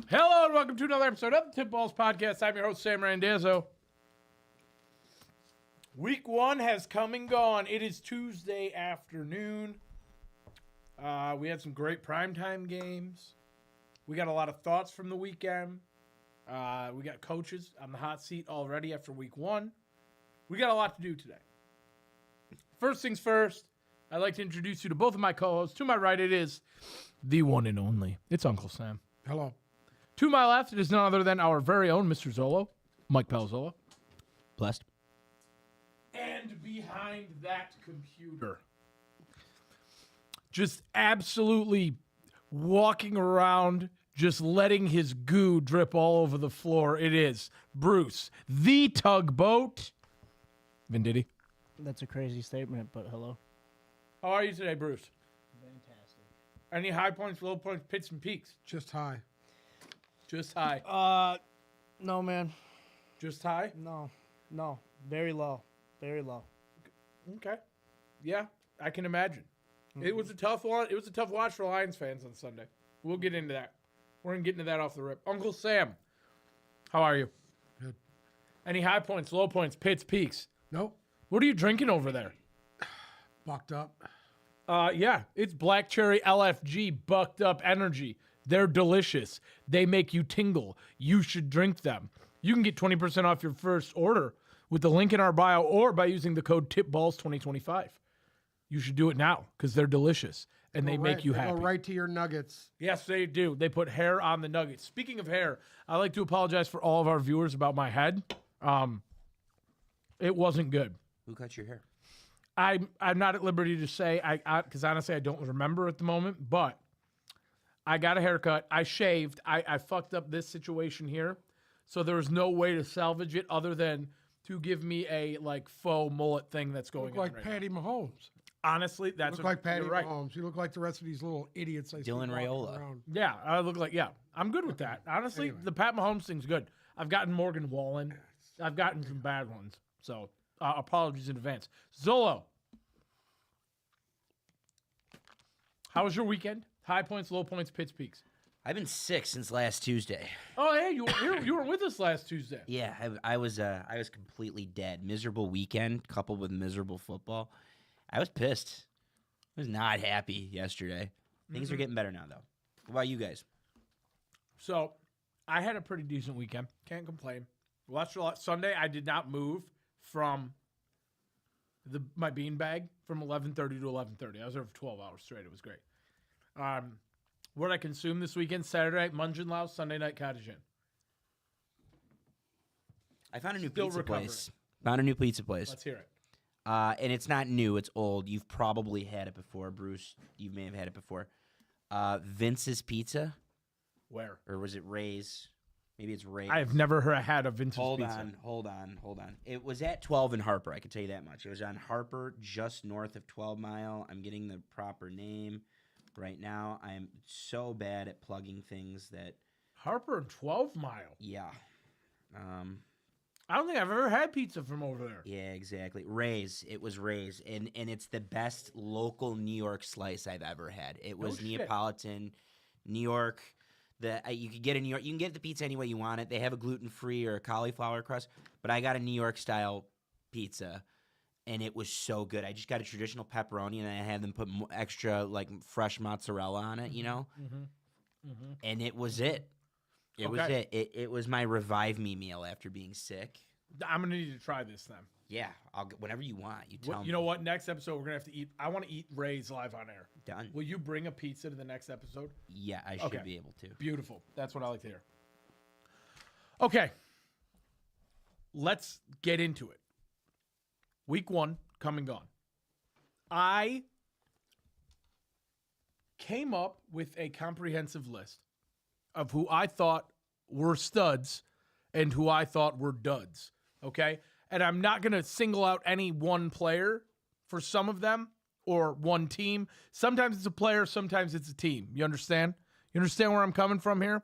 Hello and welcome to another episode of the Tip Balls Podcast. I'm your host, Sam Randazzo. Week 1 has come and gone. It is Tuesday afternoon. We had some great primetime games. We got a lot of thoughts from the weekend. We got coaches on the hot seat already after week 1. We got a lot to do today. First things first, I'd like to introduce you to both of my co-hosts. To my right, it is the one and only. It's Uncle Sam. Hello. To my left, it is none other than our very own Mr. Zolo, Mike Palzola. Blessed. And behind that computer, just absolutely walking around, just letting his goo drip all over the floor, it is Bruce, the tugboat. Venditti. That's a crazy statement, but hello. How are you today, Bruce? Fantastic. Any high points, low points, pits, and peaks? Just high. Just high. No, man. Just high? No. Very low. Very low. Okay. Yeah, I can imagine. It was a tough one. It was a tough watch for Lions fans on Sunday. We'll get into that. We're going to get into that off the rip. Uncle Sam, how are you? Good. Any high points, low points, pits, peaks? Nope. What are you drinking over there? Bucked up. Yeah, it's Black Cherry LFG Bucked Up Energy. They're delicious. They make you tingle. You should drink them. You can get 20% off your first order with the link in our bio or by using the code TIPBALLS2025. You should do it now because they're delicious and they make you happy. Go right to your nuggets. Yes, they do. They put hair on the nuggets. Speaking of hair, I'd like to apologize for all of our viewers about my head. It wasn't good. Who cut your hair? I'm not at liberty to say because honestly I don't remember at the moment, but I got a haircut. I shaved. I fucked up this situation here, so there was no way to salvage it other than to give me a like faux mullet thing that's going Look on like right Patty Mahomes. now. Honestly, that's Look like Patty you're right. Mahomes. You look like the rest of these little idiots. I see Dylan walking Raiola. around. Yeah, I look like I'm good with that. Honestly, Anyway. the Pat Mahomes thing's good. I've gotten Morgan Wallen. I've gotten some bad ones, so apologies in advance. Zolo, how was your weekend? High points, low points, pits, peaks. I've been sick since last Tuesday. Oh, hey, you were with us last Tuesday. Yeah, I was completely dead. Miserable weekend coupled with miserable football. I was pissed. I was not happy yesterday. Things are getting better now, though. What about you guys? So, I had a pretty decent weekend. Can't complain. Watched a lot. Sunday, I did not move from my beanbag from 11:30 to 11:30. I was there for 12 hours straight. It was great. What did I consume this weekend? Saturday night, Mungeon Lounge, Sunday night, Cottage Inn. I found a new Still pizza recovering. place. Found a new pizza place. Let's hear it. And it's not new. It's old. You've probably had it before, Bruce. You may have had it before. Vince's Pizza, Where? or was it Ray's? Maybe it's Ray's. I have never had a Vince's Hold pizza. on. It was at 12 and Harper. I can tell you that much. It was on Harper, just north of 12 Mile. I'm getting the proper name right now. I am so bad at plugging things that, Harper and 12 Mile. yeah. I don't think I've ever had pizza from over there. Yeah, exactly. Ray's. It was Ray's. And it's the best local New York slice I've ever had. It was shit. Neapolitan, New York. You could get a New York. You can get the pizza any way you want it. They have a gluten-free or a cauliflower crust, but I got a New York style pizza, and it was so good. I just got a traditional pepperoni, and I had them put extra like fresh mozzarella on it, you know. And it was it. It was Okay. it. It was my revive me meal after being sick. I'm gonna need to try this then. Yeah, whenever you want. You tell me. You know what? Next episode we're gonna have to eat. I want to eat Ray's live on air. Done. Will you bring a pizza to the next episode? Yeah, I should Okay. be able to. Beautiful. That's what I like to hear. Okay. Let's get into it. Week 1, come and gone. I came up with a comprehensive list of who I thought were studs and who I thought were duds. Okay? And I'm not going to single out any one player for some of them or one team. Sometimes it's a player, sometimes it's a team. You understand? You understand where I'm coming from here?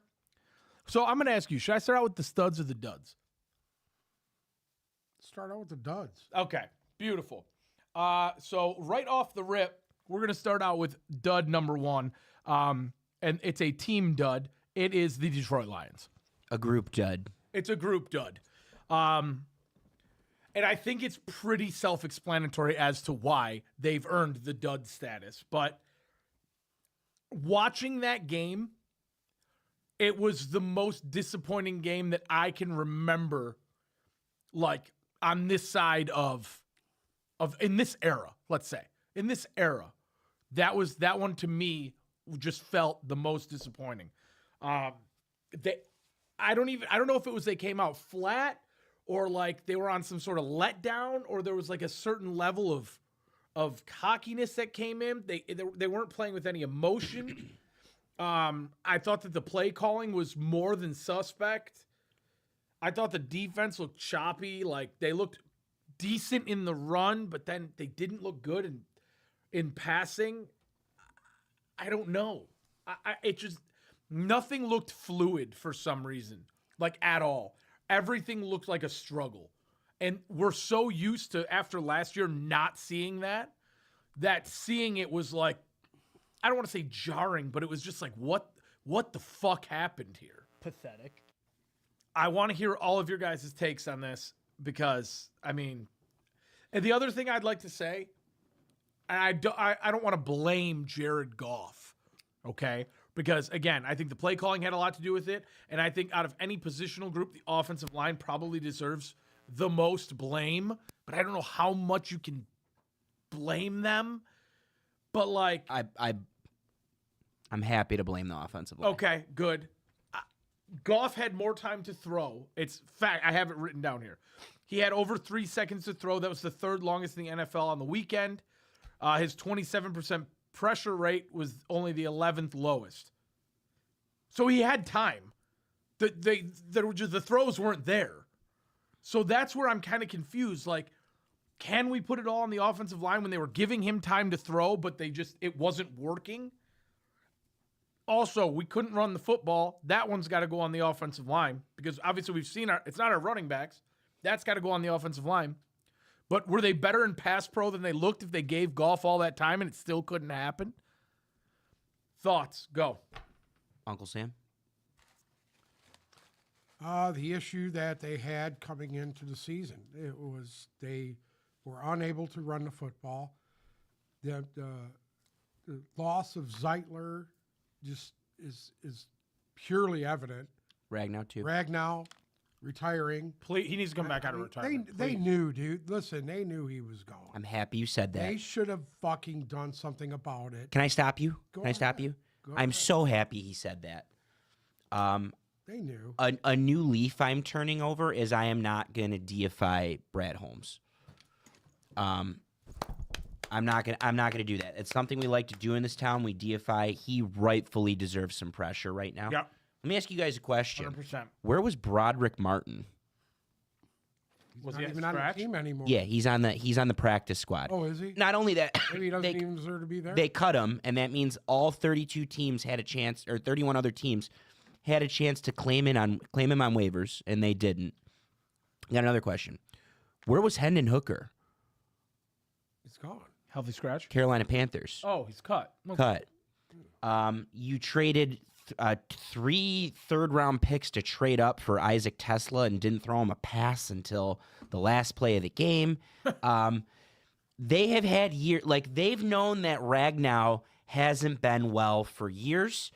So I'm going to ask you, should I start out with the studs or the duds? Start out with the duds. Okay, beautiful. So right off the rip, we're going to start out with dud number 1. And it's a team dud. It is the Detroit Lions. A group dud. It's a group dud. And I think it's pretty self-explanatory as to why they've earned the dud status. But watching that game, it was the most disappointing game that I can remember, like, on this side of in this era, let's say. In this era, that one to me just felt the most disappointing. I don't know if it was they came out flat or like they were on some sort of letdown or there was like a certain level of cockiness that came in. They weren't playing with any emotion. I thought that the play calling was more than suspect. I thought the defense looked choppy. Like they looked decent in the run, but then they didn't look good in passing. I don't know. It just nothing looked fluid for some reason, like at all. Everything looked like a struggle. And we're so used to, after last year, not seeing that seeing it was like, I don't want to say jarring, but it was just like, what the fuck happened here? Pathetic. I want to hear all of your guys' takes on this because, I mean, and the other thing I'd like to say, I don't want to blame Jared Goff, okay? Because, again, I think the play calling had a lot to do with it. And I think out of any positional group, the offensive line probably deserves the most blame. But I don't know how much you can blame them. But, like... I'm happy to blame the offensive line. Okay, good. Goff had more time to throw. It's fact. I have it written down here. He had over 3 seconds to throw. That was the third longest in the NFL on the weekend. His 27% pressure rate was only the 11th lowest. So he had time. The throws weren't there. So that's where I'm kind of confused. Like, can we put it all on the offensive line when they were giving him time to throw, but it wasn't working? Also, we couldn't run the football. That one's got to go on the offensive line because obviously we've seen it's not our running backs. That's got to go on the offensive line. But were they better in pass pro than they looked if they gave Goff all that time and it still couldn't happen? Thoughts? Go. Uncle Sam? The issue that they had coming into the season, it was they were unable to run the football. The loss of Zeitler just is purely evident. Ragnow, too. Ragnow retiring. Please, he needs to come back out of retirement. They knew, dude. Listen, they knew he was gone. I'm happy you said that. They should have fucking done something about it. Can I stop you? Go Can I stop ahead. you? Go I'm ahead. so happy he said that. They knew. A new leaf I'm turning over is I am not going to deify Brad Holmes. I'm not gonna do that. It's something we like to do in this town. We deify. He rightfully deserves some pressure right now. Yep. Let me ask you guys a question. 100%. Where was Broderick Martin? Was Not he even at on the scratch? team anymore. Yeah, he's on the practice squad. Oh, is he? Not only that, Maybe he doesn't even deserve to be there. they cut him, and that means all 32 teams had a chance, or 31 other teams had a chance to claim him on waivers, and they didn't. I got another question. Where was Hendon Hooker? He's gone. Healthy scratch? Carolina Panthers. Oh, he's cut. Cut. You traded 3 third-round picks to trade up for Isaac Tesla and didn't throw him a pass until the last play of the game. They have had they've known that Ragnow hasn't been well for years.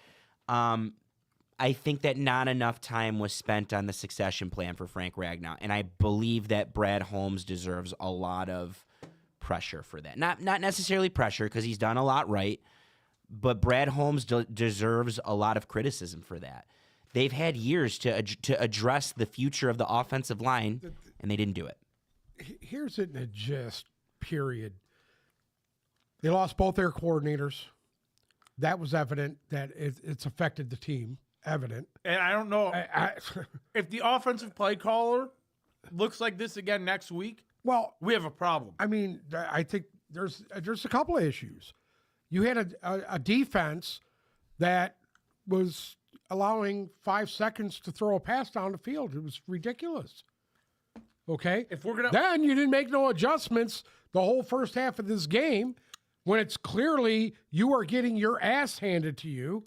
I think that not enough time was spent on the succession plan for Frank Ragnow, and I believe that Brad Holmes deserves a lot of pressure for that. Not necessarily pressure because he's done a lot right, but Brad Holmes deserves a lot of criticism for that. They've had years to address the future of the offensive line, and they didn't do it. Here's it in a gist, period. They lost both their coordinators. That was evident that it's affected the team. Evident. And I don't know if the offensive play caller looks like this again next week, Well, we have a problem. I mean, I think there's a couple of issues. You had a defense that was allowing 5 seconds to throw a pass down the field. It was ridiculous. Okay? If we're gonna Then you didn't make no adjustments the whole first half of this game when it's clearly you are getting your ass handed to you.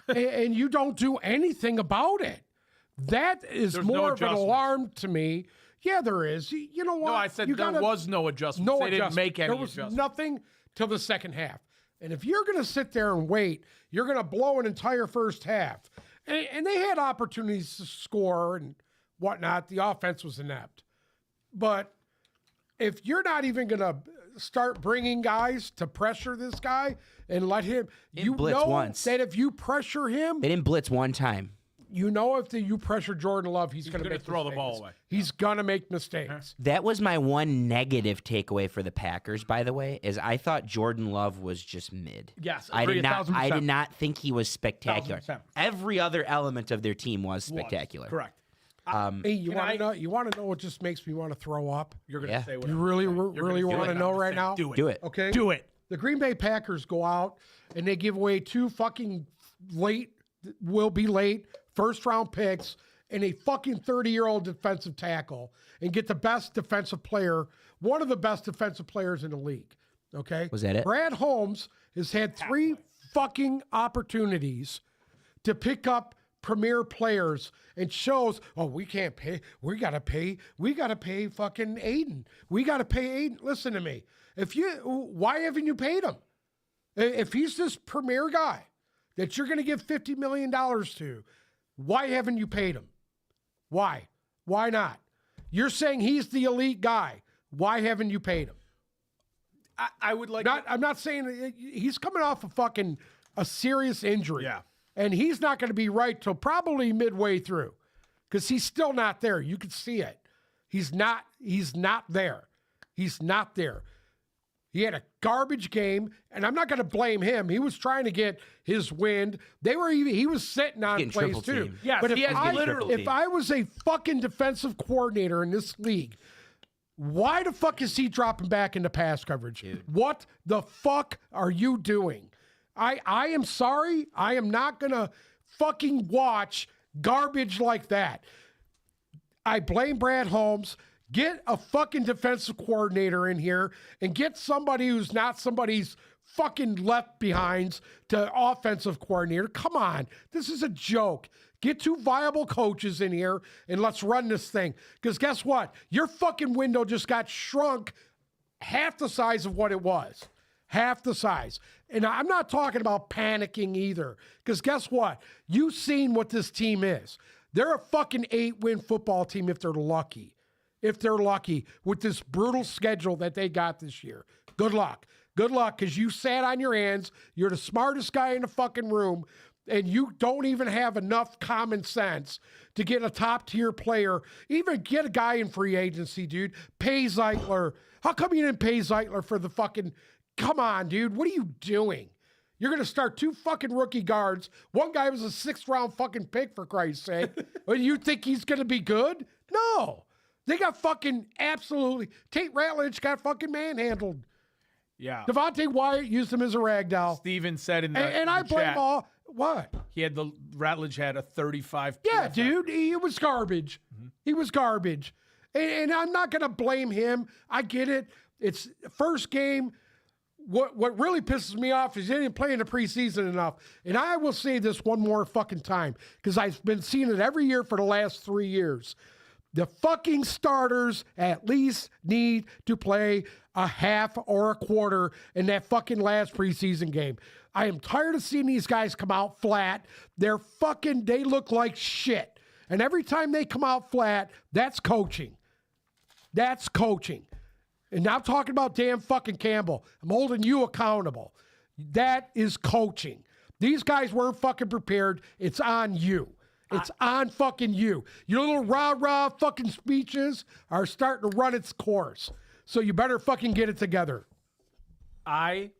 and you don't do anything about it. That is There's more no of an adjustments. alarm to me. Yeah, there is. You know what? No, I said You there gotta- was no adjustment. no They didn't adjustment. make any There was adjustments. nothing till the second half. And if you're going to sit there and wait, you're going to blow an entire first half. And they had opportunities to score and whatnot. The offense was inept. But if you're not even going to start bringing guys to pressure this guy and let him, you blitz know once. that if you pressure him, They didn't blitz one time. you know if you pressure Jordan Love, he's going to gonna make throw the mistakes. ball away. He's going to make mistakes. That was my one negative takeaway for the Packers, by the way, is I thought Jordan Love was just mid. Yes, I agree did not. 1000%. I did not think he was spectacular. 1000%. Every other element of their team was spectacular. Correct. Hey, you Can want I- to know? You want to know what just makes me want to throw up? You're gonna Yeah. say what You I'm really, saying. You're really gonna do want to it. know I'm right saying now? Do it. Do it. Okay. Do it. The Green Bay Packers go out and they give away two fucking will be late first round picks and a fucking 30-year-old defensive tackle and get the best defensive player, one of the best defensive players in the league. Okay. Was that it? Brad Holmes has had 3 fucking opportunities to pick up premier players and shows, oh, we can't pay. We got to pay fucking Aiden. We got to pay Aiden. Listen to me. Why haven't you paid him? If he's this premier guy that you're going to give $50 million to, why haven't you paid him? Why? Why not? You're saying he's the elite guy. Why haven't you paid him? I would like. I'm not saying he's coming off a serious injury. Yeah. And he's not going to be right till probably midway through because he's still not there. You can see it. He's not there. He's not there. He had a garbage game, and I'm not going to blame him. He was trying to get his wind. He was sitting on Getting plays triple too. teamed. Yes, but he has literally- if I was a fucking defensive coordinator in this league, why the fuck is he dropping back into pass coverage? What the fuck are you doing? I am sorry. I am not going to fucking watch garbage like that. I blame Brad Holmes. Get a fucking defensive coordinator in here and get somebody who's not somebody's fucking left behinds to offensive coordinator. Come on. This is a joke. Get 2 viable coaches in here and let's run this thing. Because guess what? Your fucking window just got shrunk half the size of what it was. Half the size. And I'm not talking about panicking either. Because guess what? You've seen what this team is. They're a fucking 8-win football team if they're lucky. If they're lucky with this brutal schedule that they got this year. Good luck. Good luck because you sat on your hands. You're the smartest guy in the fucking room. And you don't even have enough common sense to get a top-tier player. Even get a guy in free agency, dude. Pay Zeitler. How come you didn't pay Zeitler for the fucking... Come on, dude. What are you doing? You're going to start 2 fucking rookie guards. One guy was a 6th-round fucking pick, for Christ's sake. And you think he's going to be good? No. They got fucking absolutely... Tate Ratledge got fucking manhandled. Yeah. Devontae Wyatt used him as a ragdoll. Steven said in the And I the blame chat, all... What? he had the Ratledge had a 35. Yeah, PFF. dude, he was garbage. He was garbage. And I'm not going to blame him. I get it. It's first game. What really pisses me off is he didn't play in the preseason enough. And I will say this one more fucking time because I've been seeing it every year for the last 3 years. The fucking starters at least need to play a half or a quarter in that fucking last preseason game. I am tired of seeing these guys come out flat. They look like shit. And every time they come out flat, that's coaching. That's coaching. And I'm talking about Dan fucking Campbell. I'm holding you accountable. That is coaching. These guys weren't fucking prepared. It's on you. It's on fucking you. Your little rah-rah fucking speeches are starting to run its course. So you better fucking get it together. I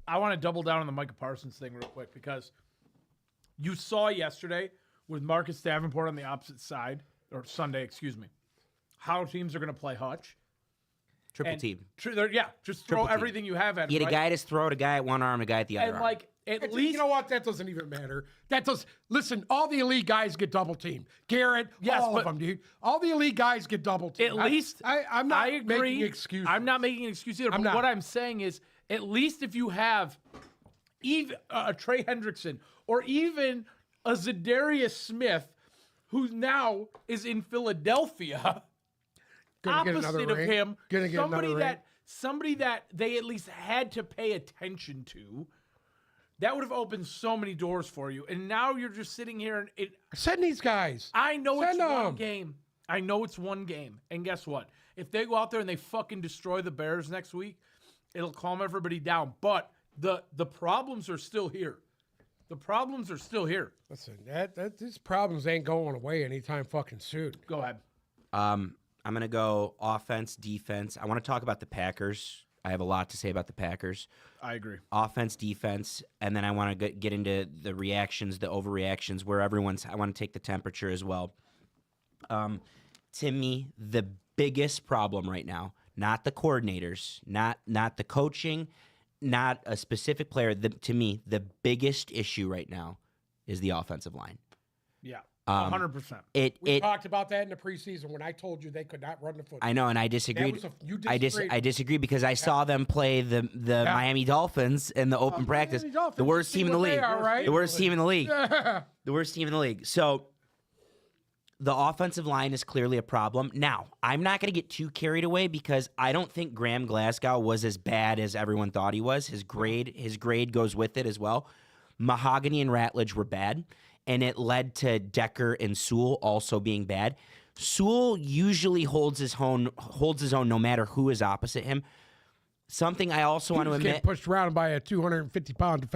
want to double down on the Micah Parsons thing real quick because you saw yesterday with Marcus Davenport on the opposite side, or Sunday, excuse me, how teams are going to play Hutch. Triple And team. Just throw Triple team. everything you have at him. He had a right? guy to throw at a guy at one arm, a guy at the other And arm. like at You least know what? That doesn't even matter. Listen, all the elite guys get double teamed. Garrett, Yes, all of but- them, dude. All the elite guys get double teamed. at least I'm not I agree. making excuses. I'm not making an excuse either. I'm But not. what I'm saying is, at least if you have even a Trey Hendrickson, or even a Zadarius Smith, who now is in Philadelphia, Gonna get opposite another of ring. him, Gonna get another ring. somebody that they at least had to pay attention to. That would have opened so many doors for you. And now you're just sitting here and Send these guys. I know it's Send one 'em. game. I know it's one game. And guess what? If they go out there and they fucking destroy the Bears next week, it'll calm everybody down. But the problems are still here. The problems are still here. Listen, these problems ain't going away anytime fucking soon. Go ahead. I'm going to go offense, defense. I want to talk about the Packers. I have a lot to say about the Packers. I agree. Offense, defense, and then I want to get into the reactions, the overreactions, where I want to take the temperature as well. To me, the biggest problem right now, not the coordinators, not the coaching, not a specific player. To me, the biggest issue right now is the offensive line. Yeah. 100%. We talked about that in the preseason when I told you they could not run the football. I know, and I disagreed. You I disagreed. disagree because I saw them play the Miami Dolphins in the open practice. Miami Dolphins, The worst you see team in the what they league. are, right? The worst team in the league. Yeah. The worst team in the league. So the offensive line is clearly a problem. Now, I'm not going to get too carried away because I don't think Graham Glasgow was as bad as everyone thought he was. His grade goes with it as well. Mahogany and Ratledge were bad, and it led to Decker and Sewell also being bad. Sewell usually holds his own no matter who is opposite him. Something I also want to He was getting admit. pushed around by a 250-pound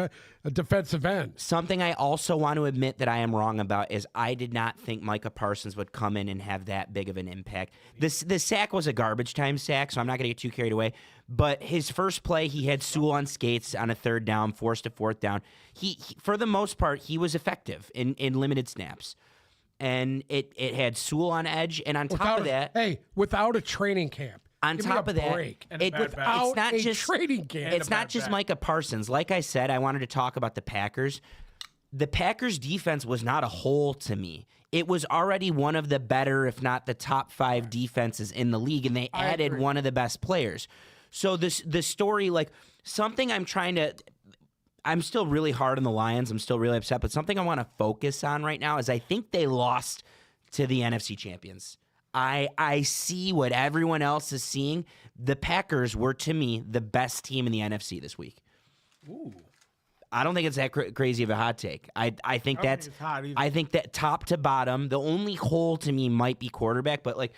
defensive end. Something I also want to admit that I am wrong about is I did not think Micah Parsons would come in and have that big of an impact. The sack was a garbage time sack, so I'm not going to get too carried away. But his first play, he had Sewell on skates on a third down, forced a fourth down. He for the most part, he was effective in limited snaps. And it had Sewell on edge, and on top of that, without a training camp. on Give me top a of that, break. And a bad back. Without it's not a just training camp. It's And a not bad just back. Micah Parsons. Like I said, I wanted to talk about the Packers. The Packers defense was not a hole to me. It was already one of the better, if not the top 5 defenses in the league, and they I added agree. one of the best players. So the story, like something I'm still really hard on the Lions. I'm still really upset, but something I want to focus on right now is I think they lost to the NFC champions. I see what everyone else is seeing. The Packers were, to me, the best team in the NFC this week. Ooh. I don't think it's that crazy of a hot take. I think I don't think that's it's hot either. I think that top to bottom, the only hole to me might be quarterback, but like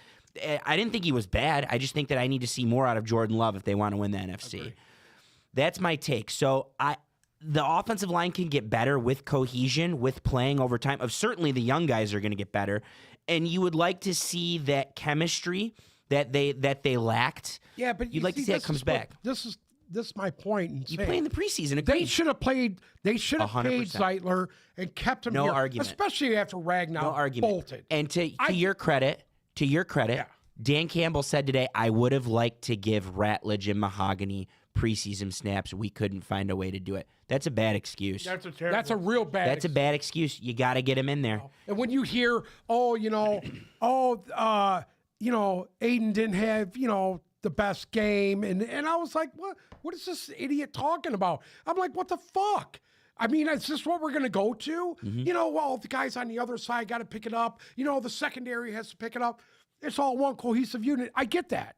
I didn't think he was bad. I just think that I need to see more out of Jordan Love if they want to win the NFC. Agree. That's my take. So the offensive line can get better with cohesion, with playing over time. Certainly the young guys are going to get better, and you would like to see that chemistry that they lacked. Yeah, but you'd like to see that this comes is what- back. This is my point. In You saying play in the preseason. they Agreed. should have played. They should have 100%. paid Zeitler and kept him No here, argument. especially after Ragnow No argument. bolted. And to I- your credit, Yeah. Dan Campbell said today, I would have liked to give Ratledge and Mahogany preseason snaps. We couldn't find a way to do it. That's a bad excuse. That's a terrible. That's a real bad. That's a bad excuse. You got to get him in there. And when you hear, Aiden didn't have, the best game, and I was like, what is this idiot talking about? I'm like, what the fuck? I mean, is this what we're going to go to? Mm-hmm. The guys on the other side got to pick it up. The secondary has to pick it up. It's all one cohesive unit. I get that.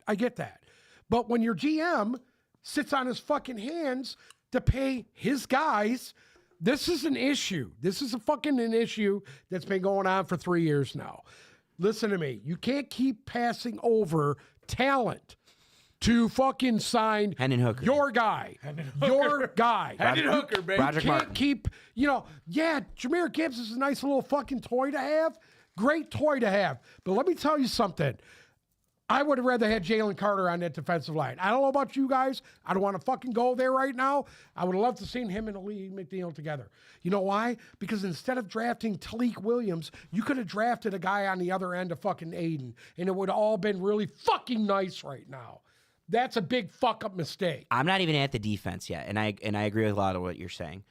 But when your GM sits on his fucking hands to pay his guys, this is an issue. This is an issue that's been going on for 3 years now. Listen to me. You can't keep passing over talent to fucking sign Hendon Hooker. your guy. Your guy. Hendon Hooker, baby. Roger Can't Martin. keep, Jameer Gibbs is a nice little fucking toy to have. Great toy to have. But let me tell you something. I would have rather had Jalen Carter on that defensive line. I don't know about you guys. I don't want to fucking go there right now. I would have loved to seen him and Lee McNeil together. You know why? Because instead of drafting Talik Williams, you could have drafted a guy on the other end of fucking Aiden, and it would have all been really fucking nice right now. That's a big fuck up mistake. I'm not even at the defense yet, and I agree with a lot of what you're saying.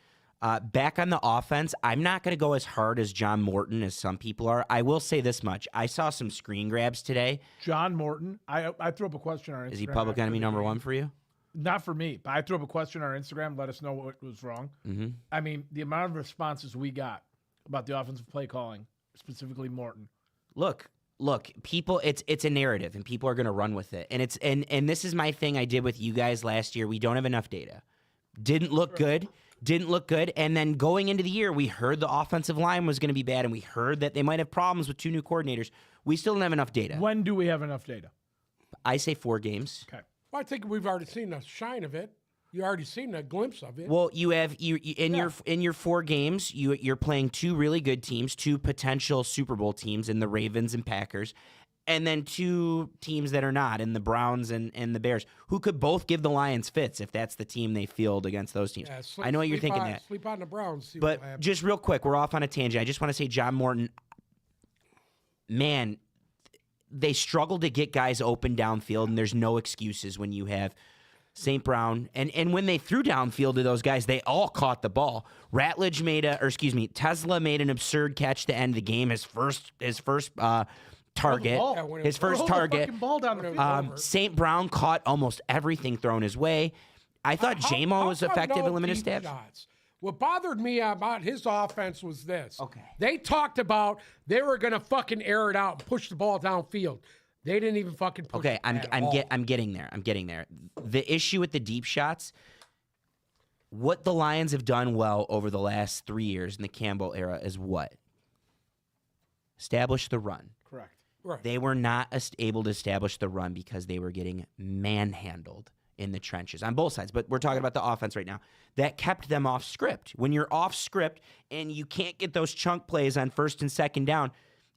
Back on the offense, I'm not going to go as hard as John Morton as some people are. I will say this much. I saw some screen grabs today. John Morton. I threw up a question on Instagram. Is he public after enemy the number game. 1 for you? not for me, but I threw up a question on our Instagram. Let us know what was wrong. Mm-hmm. I mean, the amount of responses we got about the offensive play calling, specifically Morton. Look, people, it's a narrative, and people are going to run with it. And it's and this is my thing I did with you guys last year. We don't have enough data. Didn't look good. And then going into the year, we heard the offensive line was going to be bad, and we heard that they might have problems with 2 new coordinators. We still don't have enough data. When do we have enough data? I say 4 games. Okay. Well, I think we've already seen the shine of it. You already seen a glimpse of it. Well, you have in your 4 games, you're playing 2 really good teams, 2 potential Super Bowl teams in the Ravens and Packers, and then 2 teams that are not, in the Browns and the Bears, who could both give the Lions fits if that's the team they field against those teams. Yeah, I know what you're thinking that. Sleep on the Browns. See But what happens. just real quick, we're off on a tangent. I just want to say John Morton, man, they struggle to get guys open downfield, and there's no excuses when you have St. Brown. And when they threw downfield to those guys, they all caught the ball. Tesla made an absurd catch to end the game, his first target. ball. Yeah, when it His was- first Throw the target. fucking ball down the When it field. was St. Brown caught almost everything thrown his way. I thought How- J-Mo how was come effective no in limited deep stabs. shots? What bothered me about his offense was this. Okay. They talked about they were going to fucking air it out and push the ball downfield. They didn't even fucking push Okay, it I'm at all. getting there. I'm getting there. The issue with the deep shots, what the Lions have done well over the last 3 years in the Campbell era is what? Establish the run. Correct. Right. They were not able to establish the run because they were getting manhandled in the trenches on both sides. But we're talking about the offense right now. That kept them off script. When you're off script and you can't get those chunk plays on first and second down,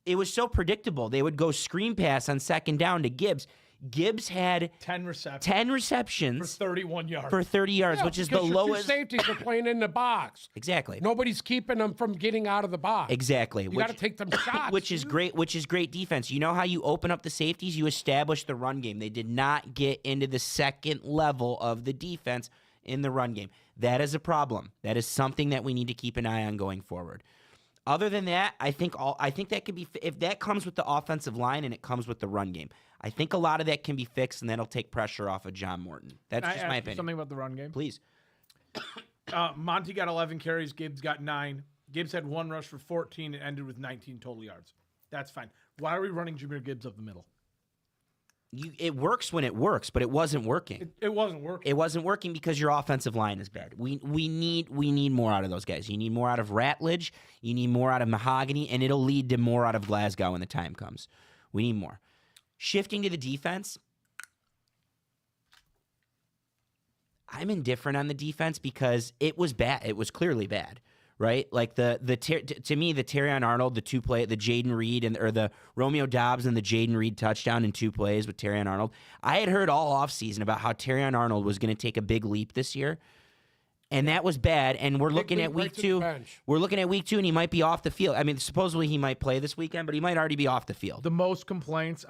it was so predictable. They would go screen pass on second down to Gibbs. Gibbs had 10 receptions 10 for receptions 31 yards. for 30 yards, Yeah, which is the because your two lowest. safeties are playing in the box. Exactly. Nobody's keeping them from getting out of the box. Exactly. You got to take them shots. Which is dude. great. Which is great defense. You know how you open up the safeties? You establish the run game. They did not get into the second level of the defense in the run game. That is a problem. That is something that we need to keep an eye on going forward. Other than that, I think that could be, if that comes with the offensive line and it comes with the run game, I think a lot of that can be fixed, and that'll take pressure off of John Morton. That's Can I just ask my you opinion. something about the run game? Please. Monty got 11 carries. Gibbs got 9. Gibbs had 1 rush for 14 and ended with 19 total yards. That's fine. Why are we running Jahmyr Gibbs up the middle? It works when it works, but it wasn't working. It wasn't working. It wasn't working because your offensive line is bad. We need more out of those guys. You need more out of Ratledge. You need more out of Mahogany, and it'll lead to more out of Glasgow when the time comes. We need more. Shifting to the defense, I'm indifferent on the defense because it was bad. It was clearly bad, right? Like to me, the Terrion Arnold, the Jaden Reed or the Romeo Dobbs and the Jaden Reed touchdown in 2 plays with Terrion Arnold. I had heard all offseason about how Terrion Arnold was going to take a big leap this year, and that was bad. And we're looking leap at right week to the 2. bench. We're looking at week 2, and he might be off the field. I mean, supposedly he might play this weekend, but he might already be off the field. The most complaints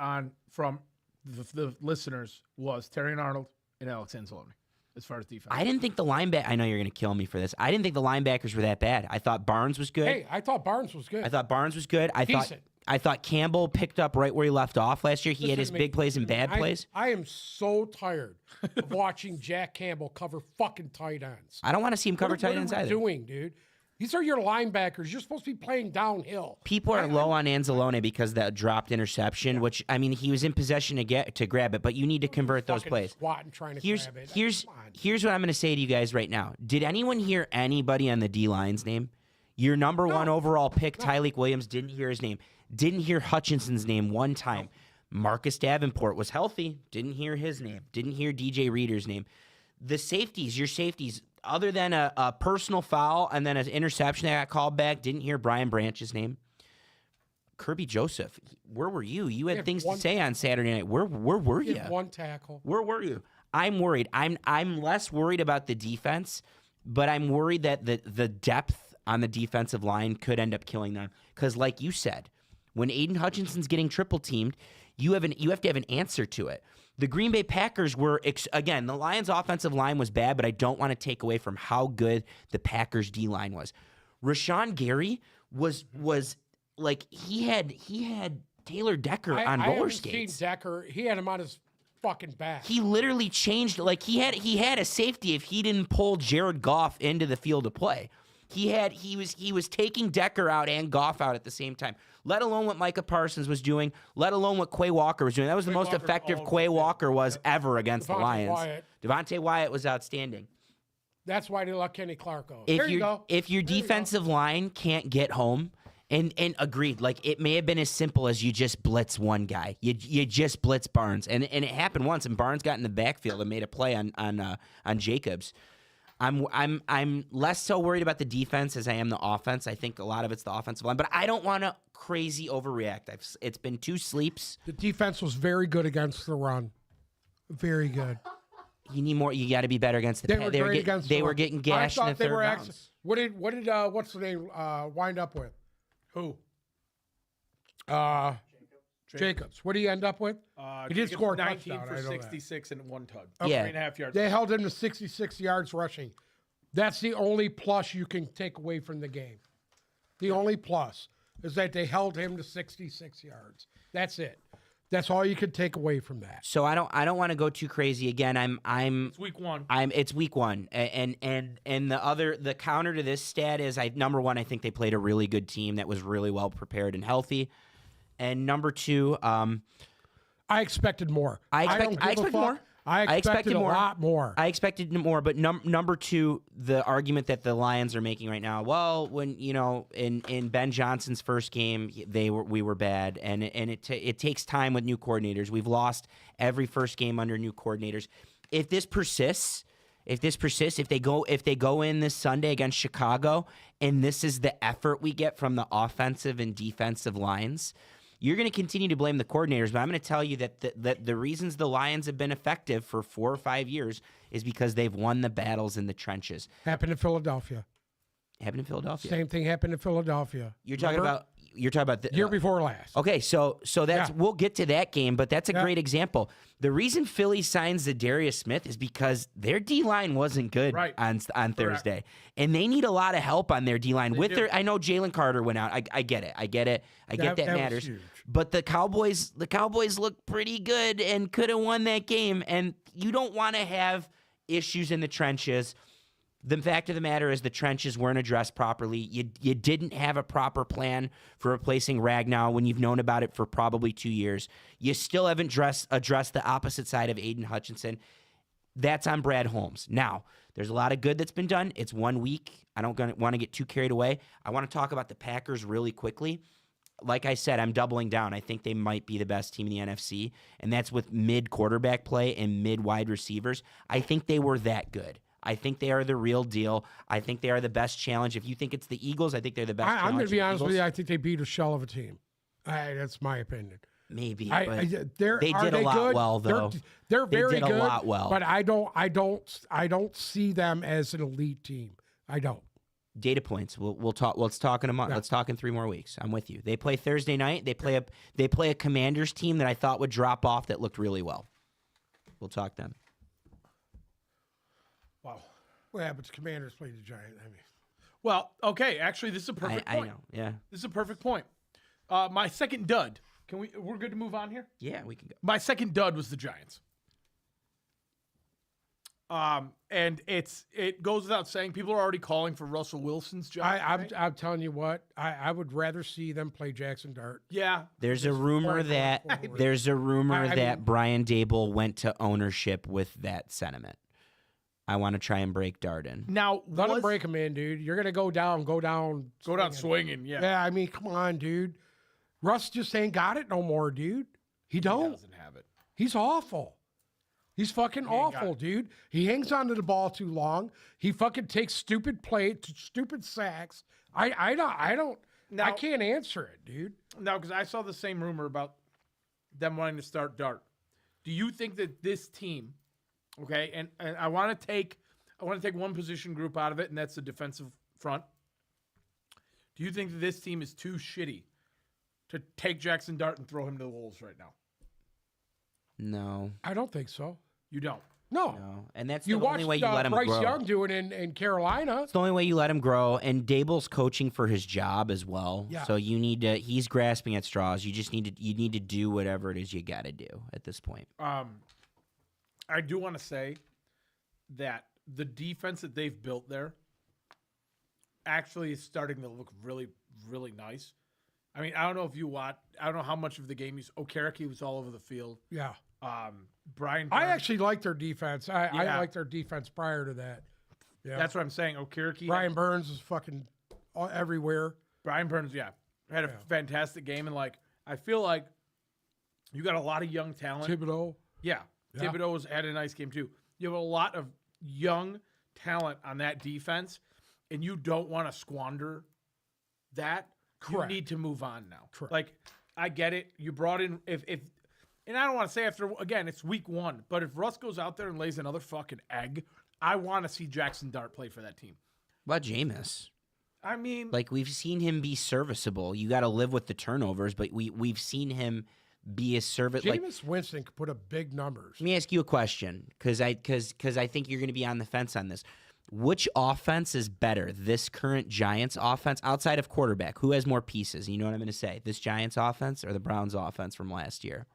from the listeners was Terry Arnold and Alex Anzalone as far as defense. I didn't think the linebacker. I know you're going to kill me for this. I didn't think the linebackers were that bad. I thought Barnes was good. Hey, I thought Barnes was good. I thought Barnes was good. Decent. I thought Campbell picked up right where he left off last year. He had Listen his to me. big plays and bad plays. I am so tired of watching Jack Campbell cover fucking tight ends. I don't want to see him cover What tight ends are we either. doing, dude? These are your linebackers. You're supposed to be playing downhill. People are low on Anzalone because of that dropped interception, which, I mean, he was in possession to grab it, but you need to convert those Fucking plays. Squatting, trying to Here's grab it. here's Come on. here's what I'm going to say to you guys right now. Did anyone hear anybody on the D-line's name? Your number 1 overall pick, Tyleek Williams, didn't hear his name. Didn't hear Hutchinson's name one time. Marcus Davenport was healthy. Didn't hear his name. Didn't hear DJ Reader's name. The safeties, your safeties, other than a personal foul and then an interception that got called back, didn't hear Brian Branch's name. Kirby Joseph, where were you? You had had things one- to say on Saturday night. Where were He you? had 1 tackle. Where were you? I'm worried. I'm less worried about the defense, but I'm worried that the depth on the defensive line could end up killing them. Because, like you said, when Aiden Hutchinson's getting triple teamed, you have to have an answer to it. The Green Bay Packers were again, the Lions' offensive line was bad, but I don't want to take away from how good the Packers' D line was. Rashawn Gary was like he had Taylor Decker on I roller haven't skates. seen Decker. He had him on his fucking bad. He literally changed. Like he had a safety if he didn't pull Jared Goff into the field of play. He was taking Decker out and Goff out at the same time. Let alone what Micah Parsons was doing. Let alone what Quay Walker was doing. That was the most Walker's effective all Quay over the Walker was ever against the Devontae Lions. Wyatt. Devontae Wyatt was outstanding. That's why they let Kenny Clark go. If There you your go. if your There you go. defensive line can't get home, and agreed, like it may have been as simple as you just blitz one guy. You just blitz Barnes, and it happened once, and Barnes got in the backfield and made a play on Jacobs. I'm less so worried about the defense as I am the offense. I think a lot of it's the offensive line, but I don't want to crazy overreact. It's been 2 sleeps. The defense was very good against the run. Very good. You need more. You got to be better against the. They pa- were they were great getting, against they the were run. getting gashed in the third rounds. What did what's the name wind up with? Who? Jacobs. What did he end up with? He did Jacobs, score a 19 touchdown, for I know that. 66 and 1 tug. Yeah. 3.5 yards. They held him to 66 yards rushing. That's the only plus you can take away from the game. The only plus is that they held him to 66 yards. That's it. That's all you can take away from that. So I don't want to go too crazy again. It's week 1. It's week 1, and the counter to this stat is number 1, I think they played a really good team that was really well prepared and healthy, and number 2, I expected more. I don't give a expected fuck. more. I expected more. a lot more. I expected more, but number 2, the argument that the Lions are making right now. Well, when in Ben Johnson's first game, we were bad, and it takes time with new coordinators. We've lost every first game under new coordinators. If this persists, if they go in this Sunday against Chicago, and this is the effort we get from the offensive and defensive lines, you're going to continue to blame the coordinators, but I'm going to tell you that the reasons the Lions have been effective for 4 or 5 years is because they've won the battles in the trenches. Happened in Philadelphia. Happened in Philadelphia. Same thing happened in Philadelphia. You're talking about the Year before last. Okay, so that's Yeah. we'll get to that game, but that's a Yeah. great example. The reason Philly signs Zadarius Smith is because their D line wasn't good Right. on Thursday, and they need a lot of help on their D line. With do. their, I know Jalen Carter went out. I get it. I get that That was matters. huge. But the Cowboys look pretty good and could have won that game. And you don't want to have issues in the trenches. The fact of the matter is the trenches weren't addressed properly. You didn't have a proper plan for replacing Ragnow when you've known about it for probably 2 years. You still haven't addressed the opposite side of Aiden Hutchinson. That's on Brad Holmes. Now, there's a lot of good that's been done. It's 1 week. I don't want to get too carried away. I want to talk about the Packers really quickly. Like I said, I'm doubling down. I think they might be the best team in the NFC, and that's with mid-quarterback play and mid-wide receivers. I think they were that good. I think they are the real deal. I think they are the best challenge. If you think it's the Eagles, I think they're the best challenge. I'm going to be of the honest with you. Eagles. I think they beat a shell of a team. That's my opinion. Maybe, They but did a lot well, though. They're They very did a good. lot well. But I don't see them as an elite team. I don't. data points. We'll talk. Let's talk in a month. Yeah. Let's talk in 3 more weeks. I'm with you. They play Thursday night. They play a Commanders team that I thought would drop off that looked really well. We'll talk then. Wow. Well, but the Commanders played the Giants. I mean, Well, okay. Actually, this is a perfect I point. know. Yeah. This is a perfect point. My second dud. We're good to move on here? Yeah, we can go. My second dud was the Giants. And it goes without saying, people are already calling for Russell Wilson's job. I'm telling you what. I would rather see them play Jackson Dart. Yeah. There's a rumor that I mean- Brian Dable went to ownership with that sentiment. I want to try and break Darden. Now, Let them break him in, dude. You're gonna go down. Go down swinging. Yeah. Yeah, I mean, come on, dude. Russ just ain't got it no more, dude. He don't. Doesn't have it. He's awful. He's fucking ain't got awful, it. dude. He hangs onto the ball too long. He fucking takes stupid stupid sacks. I don't. Now- I can't answer it, dude. Now, because I saw the same rumor about them wanting to start Dart. Do you think that this team, okay, and I want to take one position group out of it, and that's the defensive front. Do you think that this team is too shitty to take Jackson Dart and throw him to the wolves right now? No, I don't think so. You don't. No. no, and that's You the only watched way you let him Bryce grow. Young do it in Carolina. It's the only way you let him grow, and Dable's coaching for his job as well. Yeah. So you need to. He's grasping at straws. You just need to. You need to do whatever it is you got to do at this point. I do want to say that the defense that they've built there actually is starting to look really, really nice. I mean, I don't know if you watch. I don't know how much of the game you. Okereke was all over the field. Yeah. Brian. I Burns- actually liked their defense. I Yeah. liked their defense prior to that. Yeah. That's what I'm saying. Okereke. Brian Burns is fucking everywhere. Brian Burns, had a fantastic game, and like I feel like you got a lot of young talent. Thibodeau. Yeah. Yeah. Thibodeau had a nice game too. You have a lot of young talent on that defense, and you don't want to squander that. Correct. You need to move on now. Correct. Like, I get it. You brought in if and I don't want to say after again, it's week 1, but if Russ goes out there and lays another fucking egg, I want to see Jackson Dart play for that team. What about Jameis? I mean, Like, we've seen him be serviceable. You got to live with the turnovers, but we've seen him be a service. Like, Jameis Winston could put up big numbers. let me ask you a question, because I think you're going to be on the fence on this. Which offense is better, this current Giants offense outside of quarterback? Who has more pieces? You know what I'm going to say? This Giants offense or the Browns offense from last year?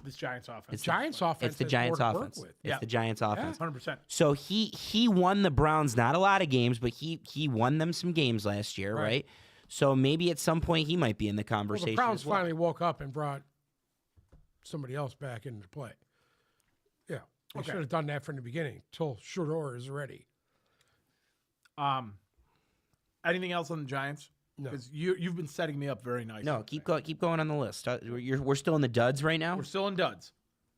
this Giants offense. It's Giants offense. It's the has Giants more to work offense. with. It's Yeah. the Giants offense. 100%. So he won the Browns not a lot of games, but he won them some games last year, Right. right? So maybe at some point he might be in the Well, conversation. the Browns as well. finally woke up and brought somebody else back into play. Yeah. They Okay. should have done that from the beginning till Shador is ready. Anything else on the Giants? No. Because you've been setting me up very nicely. No, keep going on the list. We're still in the duds right now. We're still in duds.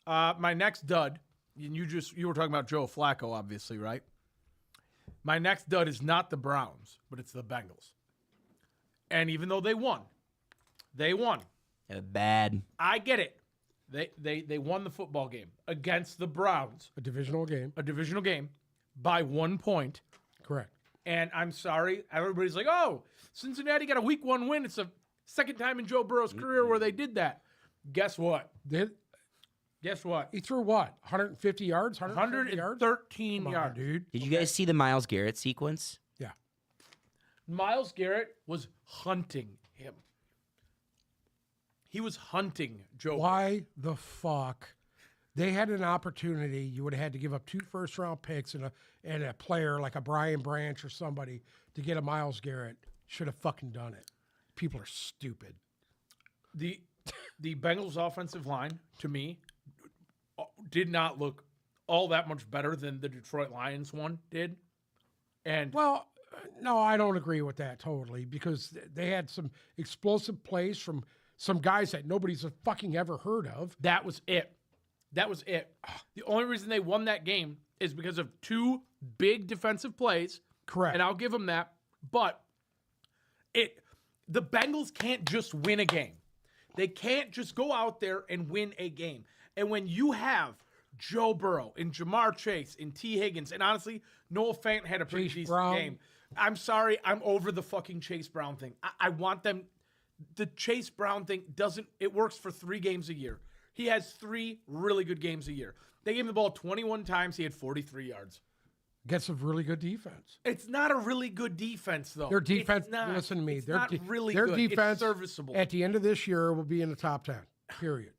My next dud, and you were talking about Joe Flacco, obviously, right? My next dud is not the Browns, but it's the Bengals. And even though they won, Bad. I get it. They won the football game against the Browns, A divisional game. a divisional game, by 1 point. Correct. And I'm sorry, everybody's like, oh, Cincinnati got a week 1 win. It's the second time in Joe Burrow's career where they did that. Guess what? Guess what? He threw what? 150 yards? 130 yards? 113 Come on, yards. dude. Did you guys see the Myles Garrett sequence? Yeah. Miles Garrett was hunting him. He was hunting Joe. Why the fuck? They had an opportunity. You would have had to give up 2 first-round picks and a player like a Brian Branch or somebody to get a Myles Garrett. Should have fucking done it. People are stupid. The Bengals offensive line, to me, did not look all that much better than the Detroit Lions one did. And Well, no, I don't agree with that totally because they had some explosive plays from some guys that nobody's fucking ever heard of. that was it. That was it. The only reason they won that game is because of 2 big defensive plays. Correct. And I'll give them that. But the Bengals can't just win a game. They can't just go out there and win a game. And when you have Joe Burrow and Jamar Chase and T. Higgins, and honestly, Noah Fant had a pretty Chase decent Brown. game. I'm sorry, I'm over the fucking Chase Brown thing. I want them. The Chase Brown thing it works for 3 games a year. He has 3 really good games a year. They gave him the ball 21 times. He had 43 yards. Gets a really good defense. It's not a really good defense, though. Their defense, It's not. listen to me, It's not really their good. defense It's serviceable. at the end of this year will be in the top 10, period.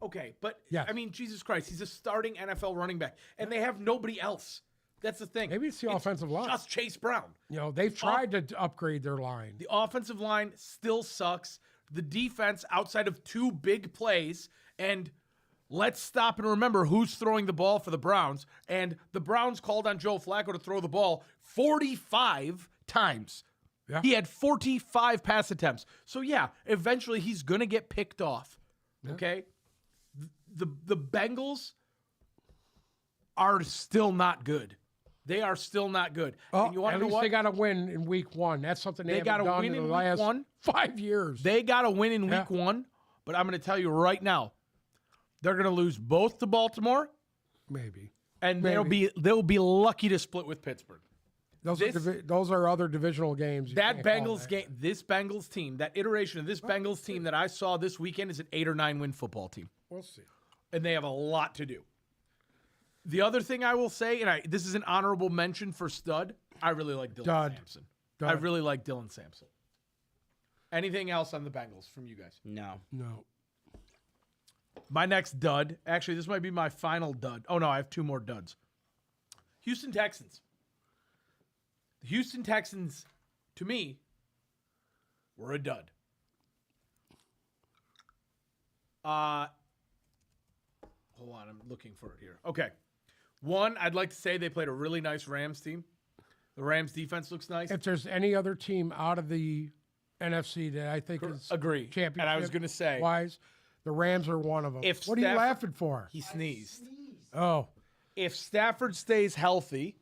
Okay, but Yes. I mean, Jesus Christ, he's a starting NFL running back, and they have nobody else. That's the thing. Maybe it's the offensive line. Just Chase Brown. You know, they've tried to upgrade their line. The offensive line still sucks. The defense, outside of 2 big plays, and let's stop and remember who's throwing the ball for the Browns. And the Browns called on Joe Flacco to throw the ball 45 times. Yeah. He had 45 pass attempts. So, yeah, eventually he's going to get picked off. Okay? The Bengals are still not good. They are still not good. Oh, and you want at to know least what? they got to win in week 1. That's something they, They haven't gotta done win in the in week last 1. 5 years. They got to win in Yeah. week 1, but I'm going to tell you right now, they're going to lose both to Baltimore, Maybe. and Maybe. they'll be lucky to split with Pittsburgh. Those are other divisional games. You That can't call Bengals that. game, this Bengals team, that iteration of this Bengals team that I saw this weekend is an 8 or 9 win football team, We'll see. and they have a lot to do. The other thing I will say, and this is an honorable mention for stud, I really like Dylan Dud. Sampson. Dud. I really like Dylan Sampson. Anything else on the Bengals from you guys? No. No. My next dud. Actually, this might be my final dud. Oh no, I have two more duds. Houston Texans. The Houston Texans, to me, were a dud. Hold on, I'm looking for it here. Okay. One, I'd like to say they played a really nice Rams team. The Rams defense looks nice. If there's any other team out of the NFC that I think is Agree. championship And I was going to say, wise, the Rams are one of them. If What are you Stafford- laughing for? he sneezed. Oh, If Stafford stays healthy,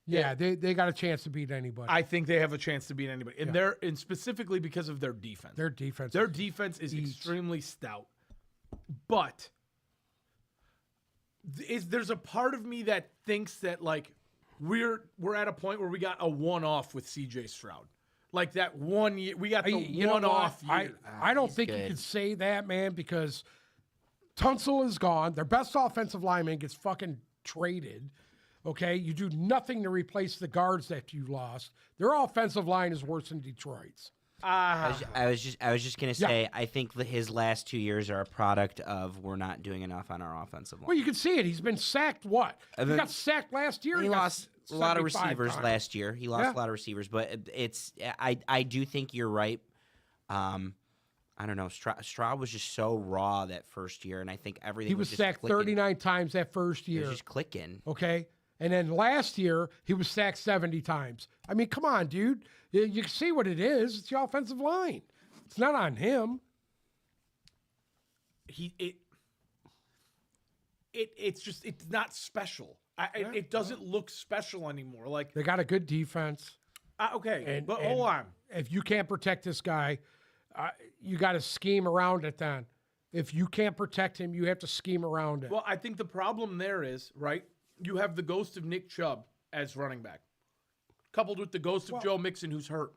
yeah, they got a chance to beat anybody. I think they have a chance to beat anybody. And and specifically because of their defense. Their defense. Their defense is Eats. extremely stout. But there's a part of me that thinks that like we're at a point where we got a one-off with CJ Stroud. Like that 1 year, we got the You know one-off what? year. I don't he's think you good. can say that, man, because Tunsil is gone. Their best offensive lineman gets fucking traded. Okay, you do nothing to replace the guards that you lost. Their offensive line is worse than Detroit's. I was just gonna Yeah. say I think his last 2 years are a product of we're not doing enough on our offensive line. Well, you can see it. He's been sacked. What? He then- got sacked last year. He got lost a lot of 75 receivers times. last year. He lost Yeah. a lot of receivers, but I do think you're right. I don't know. Stroud was just so raw that first year, and I think everything He was just sacked clicking. 39 times that first It year. was just clicking. Okay. And then last year, he was sacked 70 times. I mean, come on, dude. You can see what it is. It's the offensive line. It's not on him. It's not special. It doesn't look special anymore. Like They got a good defense. okay, but and hold on. If you can't protect this guy, you got to scheme around it then. If you can't protect him, you have to scheme around it. Well, I think the problem there is, right, you have the ghost of Nick Chubb as running back, coupled with the ghost of Joe Mixon, who's hurt.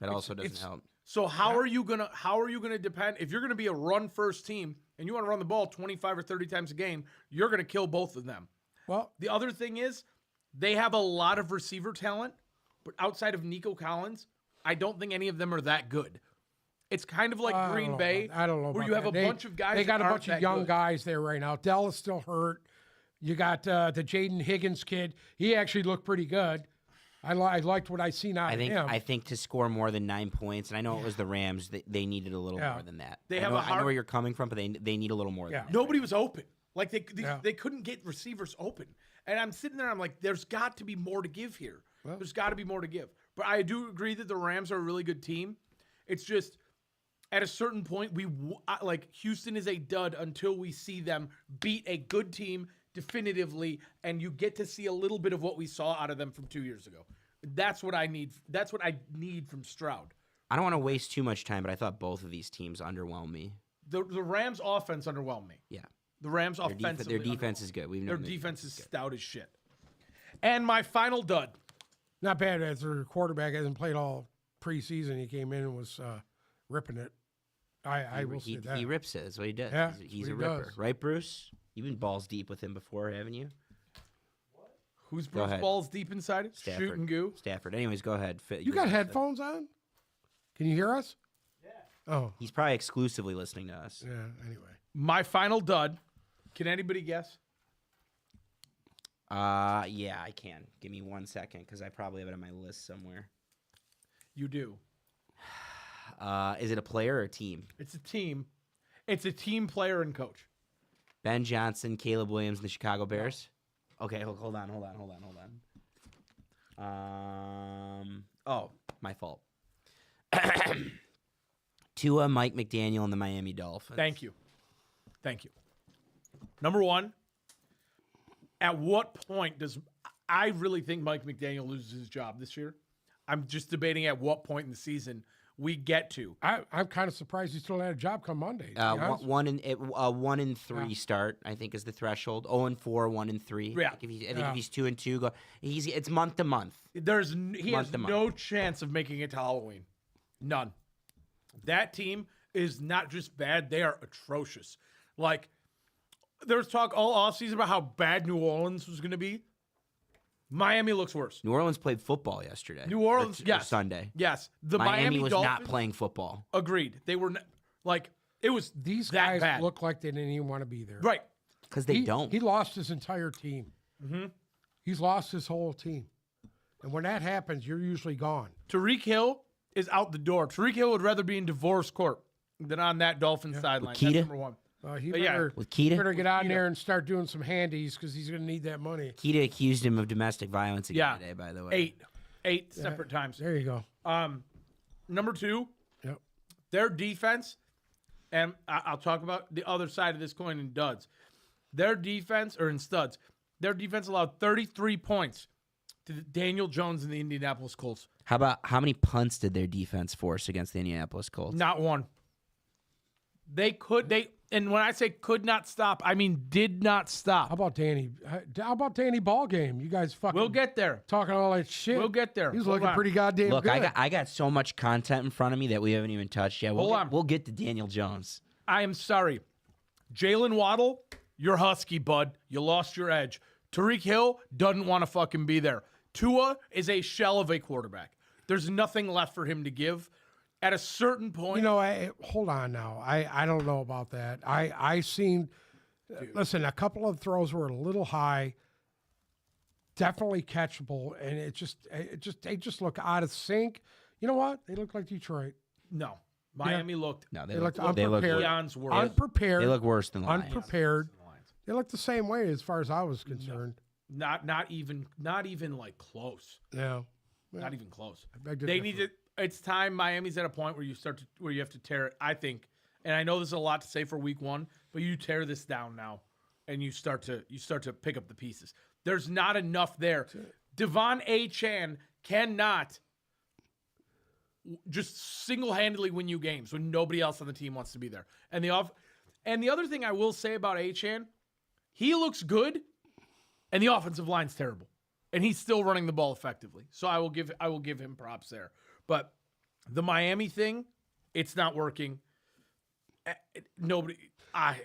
That also doesn't help. So how are you gonna depend if you're gonna be a run first team and you want to run the ball 25 or 30 times a game, you're gonna kill both of them. Well, The other thing is they have a lot of receiver talent, but outside of Nico Collins, I don't think any of them are that good. It's kind of like I don't Green know Bay, about- I don't know. where about you have that. a bunch of guys. They got that a aren't bunch of that young good. guys there right now. Dell is still hurt. You got the Jaden Higgins kid. He actually looked pretty good. I liked what I seen out of him. I think to score more than 9 points, and I know it was the Rams, they needed a little Yeah. more than that. They I have know, a I know hard- where you're coming from, but they need a little more Yeah. than that. Nobody was open. Like they Yeah. they couldn't get receivers open. And I'm sitting there, I'm like, there's got to be more to give here. There's got to be more to give. But I do agree that the Rams are a really good team. It's just at a certain point, like Houston is a dud until we see them beat a good team definitively, and you get to see a little bit of what we saw out of them from 2 years ago. That's what I need. That's what I need from Stroud. I don't want to waste too much time, but I thought both of these teams underwhelmed me. The Rams offense underwhelmed me. Yeah. The Rams Their, offense. their defense is good. We've Their known defense is stout as shit. And my final dud. Not bad as their quarterback hasn't played all preseason. He came in and was ripping it. I will say that. He rips it. That's what he does. Yeah, he's that's a what he ripper. does. Right, Bruce? You've been balls deep with him before, haven't you? Who's Go Bruce ahead. Balls deep inside it? Stafford. Shoot and goo. Stafford. Anyways, go ahead. You got headphones on? Can you hear us? Yeah. Oh, He's probably exclusively listening to us. yeah. Anyway. My final dud. Can anybody guess? Yeah, I can. Give me 1 second because I probably have it on my list somewhere. You do. Is it a player or a team? It's a team. It's a team player and coach. Ben Johnson, Caleb Williams, and the Chicago Bears. Okay, hold on. Oh, my fault. Tua, Mike McDaniel, and the Miami Dolphins. Thank you. Number one, at what point does I really think Mike McDaniel loses his job this year? I'm just debating at what point in the season we get to. I'm kind of surprised he still had a job come Monday. to be honest. 1 and 3 start, I think, is the threshold. 0-4, 1-3. Yeah. I think if he's 2-2, it's month to month. He Month has to month. no chance of making it to Halloween. None. That team is not just bad, they are atrocious. Like, there was talk all offseason about how bad New Orleans was going to be. Miami looks worse. New Orleans played football yesterday. New Orleans, or yes. Sunday. Yes. The Miami was Dolphins, not playing football. agreed. They were like It was These that guys bad. look like they didn't even want to be there. Right. Because they don't. He lost his entire team. Mm-hmm. He's lost his whole team. And when that happens, you're usually gone. Tariq Hill is out the door. Tariq Hill would rather be in divorce court than on that Dolphins sideline. That's Keita? number one. He But yeah, better, With Keita? better get out Keita. there and start doing some handies because he's going to need that money. Keita accused him of domestic violence again Yeah. today, by the way. Eight separate times. There you go. Number two, Yep. their defense, and I'll talk about the other side of this coin in duds. Their defense, or in studs, their defense allowed 33 points to Daniel Jones and the Indianapolis Colts. How many punts did their defense force against the Indianapolis Colts? Not one. And when I say could not stop, I mean did not stop. How about Danny? How about Danny Ballgame? You guys fucking We'll get there. talking all that shit. We'll get there. He's Hold looking on. pretty goddamn Look, good. I got so much content in front of me that we haven't even touched yet. Hold on. We'll get to Daniel Jones. I am sorry. Jalen Waddle, you're husky, bud. You lost your edge. Tariq Hill doesn't want to fucking be there. Tua is a shell of a quarterback. There's nothing left for him to give. At a certain point, You know, hold on now. I don't know about that. I seen. Listen, a couple of throws were a little high. Definitely catchable, and they just look out of sync. You know what? They look like Detroit. no. Miami looked No, They looked they look unprepared. beyond worse. Unprepared. they look worse than Lions. unprepared. They look the same way as far as I was concerned. Not even like close. No. Not even close. I beg to They differ. need to. It's time. Miami's at a point where you have to tear it. I think, and I know there's a lot to say for week one, but you tear this down now, and you start to pick up the pieces. There's not enough there. Devon A. Chan cannot just single-handedly win you games when nobody else on the team wants to be there. And the other thing I will say about A. Chan, he looks good, and the offensive line's terrible, and he's still running the ball effectively. So I will give him props there. But the Miami thing, it's not working. Nobody.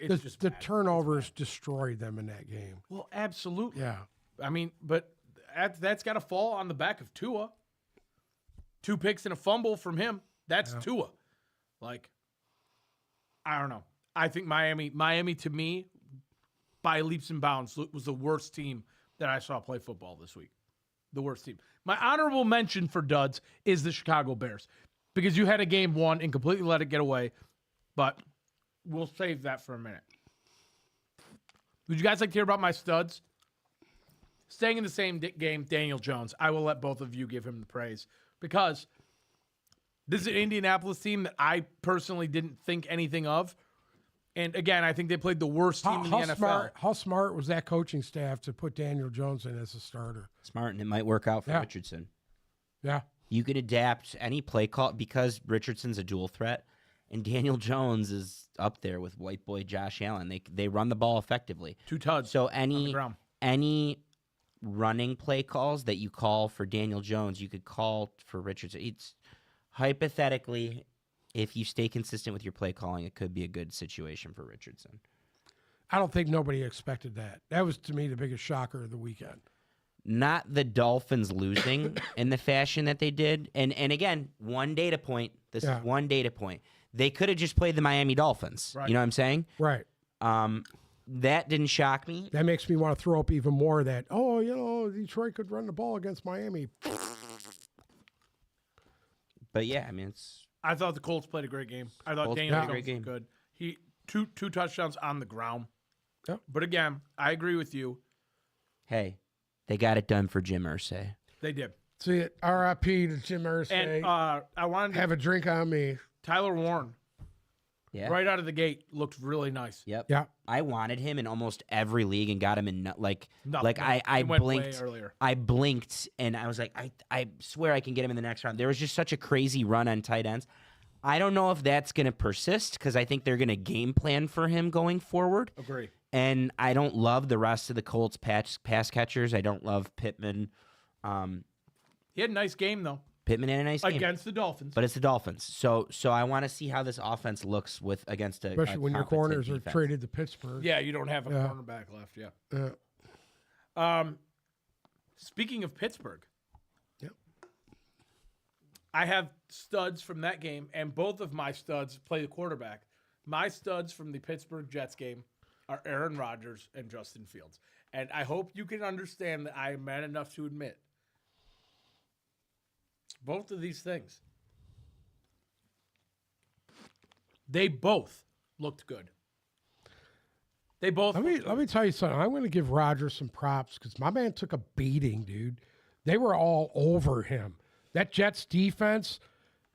It's just The bad. turnovers destroyed them in that game. Well, absolutely. Yeah. I mean, but that's got to fall on the back of Tua. 2 picks and a fumble from him. That's Tua. Like, I don't know. I think Miami to me, by leaps and bounds, was the worst team that I saw play football this week. The worst team. My honorable mention for duds is the Chicago Bears, because you had a game won and completely let it get away. But we'll save that for a minute. Would you guys like to hear about my studs? Staying in the same game, Daniel Jones. I will let both of you give him the praise, because this is an Indianapolis team that I personally didn't think anything of. And again, I think they played the worst team in the NFL. How smart was that coaching staff to put Daniel Jones in as a starter? Smart, and it might work out for Yeah. Richardson. Yeah. You could adapt any play call because Richardson's a dual threat, and Daniel Jones is up there with white boy Josh Allen. They run the ball effectively. 2 tuds. So on the ground. any running play calls that you call for Daniel Jones, you could call for Richardson. It's hypothetically, if you stay consistent with your play calling, it could be a good situation for Richardson. I don't think nobody expected that. That was, to me, the biggest shocker of the weekend. Not the Dolphins losing in the fashion that they did. And again, one data point. This Yeah. is one data point. They could have just played the Miami Dolphins. Right. You know what I'm saying? Right. That didn't shock me. That makes me want to throw up even more of that, Detroit could run the ball against Miami. But yeah, I mean, it's I thought the Colts played a great game. I thought Colts Daniel played a Jones great was game. good. He two touchdowns on the ground. Yep. But again, I agree with you. hey, they got it done for Jim Irsay. They did. See it. R.I.P. to Jim Irsay. And I wanted to Have a drink on me. Tyler Warren, Yeah. right out of the gate, looked really nice. Yep. Yeah. I wanted him in almost every league and got him in Nothing. I He went way blinked earlier. I blinked and I was like I swear I can get him in the next round. There was just such a crazy run on tight ends. I don't know if that's going to persist because I think they're going to game plan for him going forward. Agree. And I don't love the rest of the Colts pass catchers. I don't love Pittman. He had a nice game though Pittman had a nice game, against the Dolphins. but it's the Dolphins. So I want to see how this offense looks against a Especially when your competent corners are defense. traded to Pittsburgh. yeah, you don't have a Yeah. cornerback left. Yeah. Yeah. Speaking of Pittsburgh, Yep. I have studs from that game, and both of my studs play the quarterback. My studs from the Pittsburgh Jets game are Aaron Rodgers and Justin Fields. And I hope you can understand that I am man enough to admit both of these things. They both looked good. They both Let me tell you something. I'm going to give Rodgers some props because my man took a beating, dude. They were all over him. That Jets defense,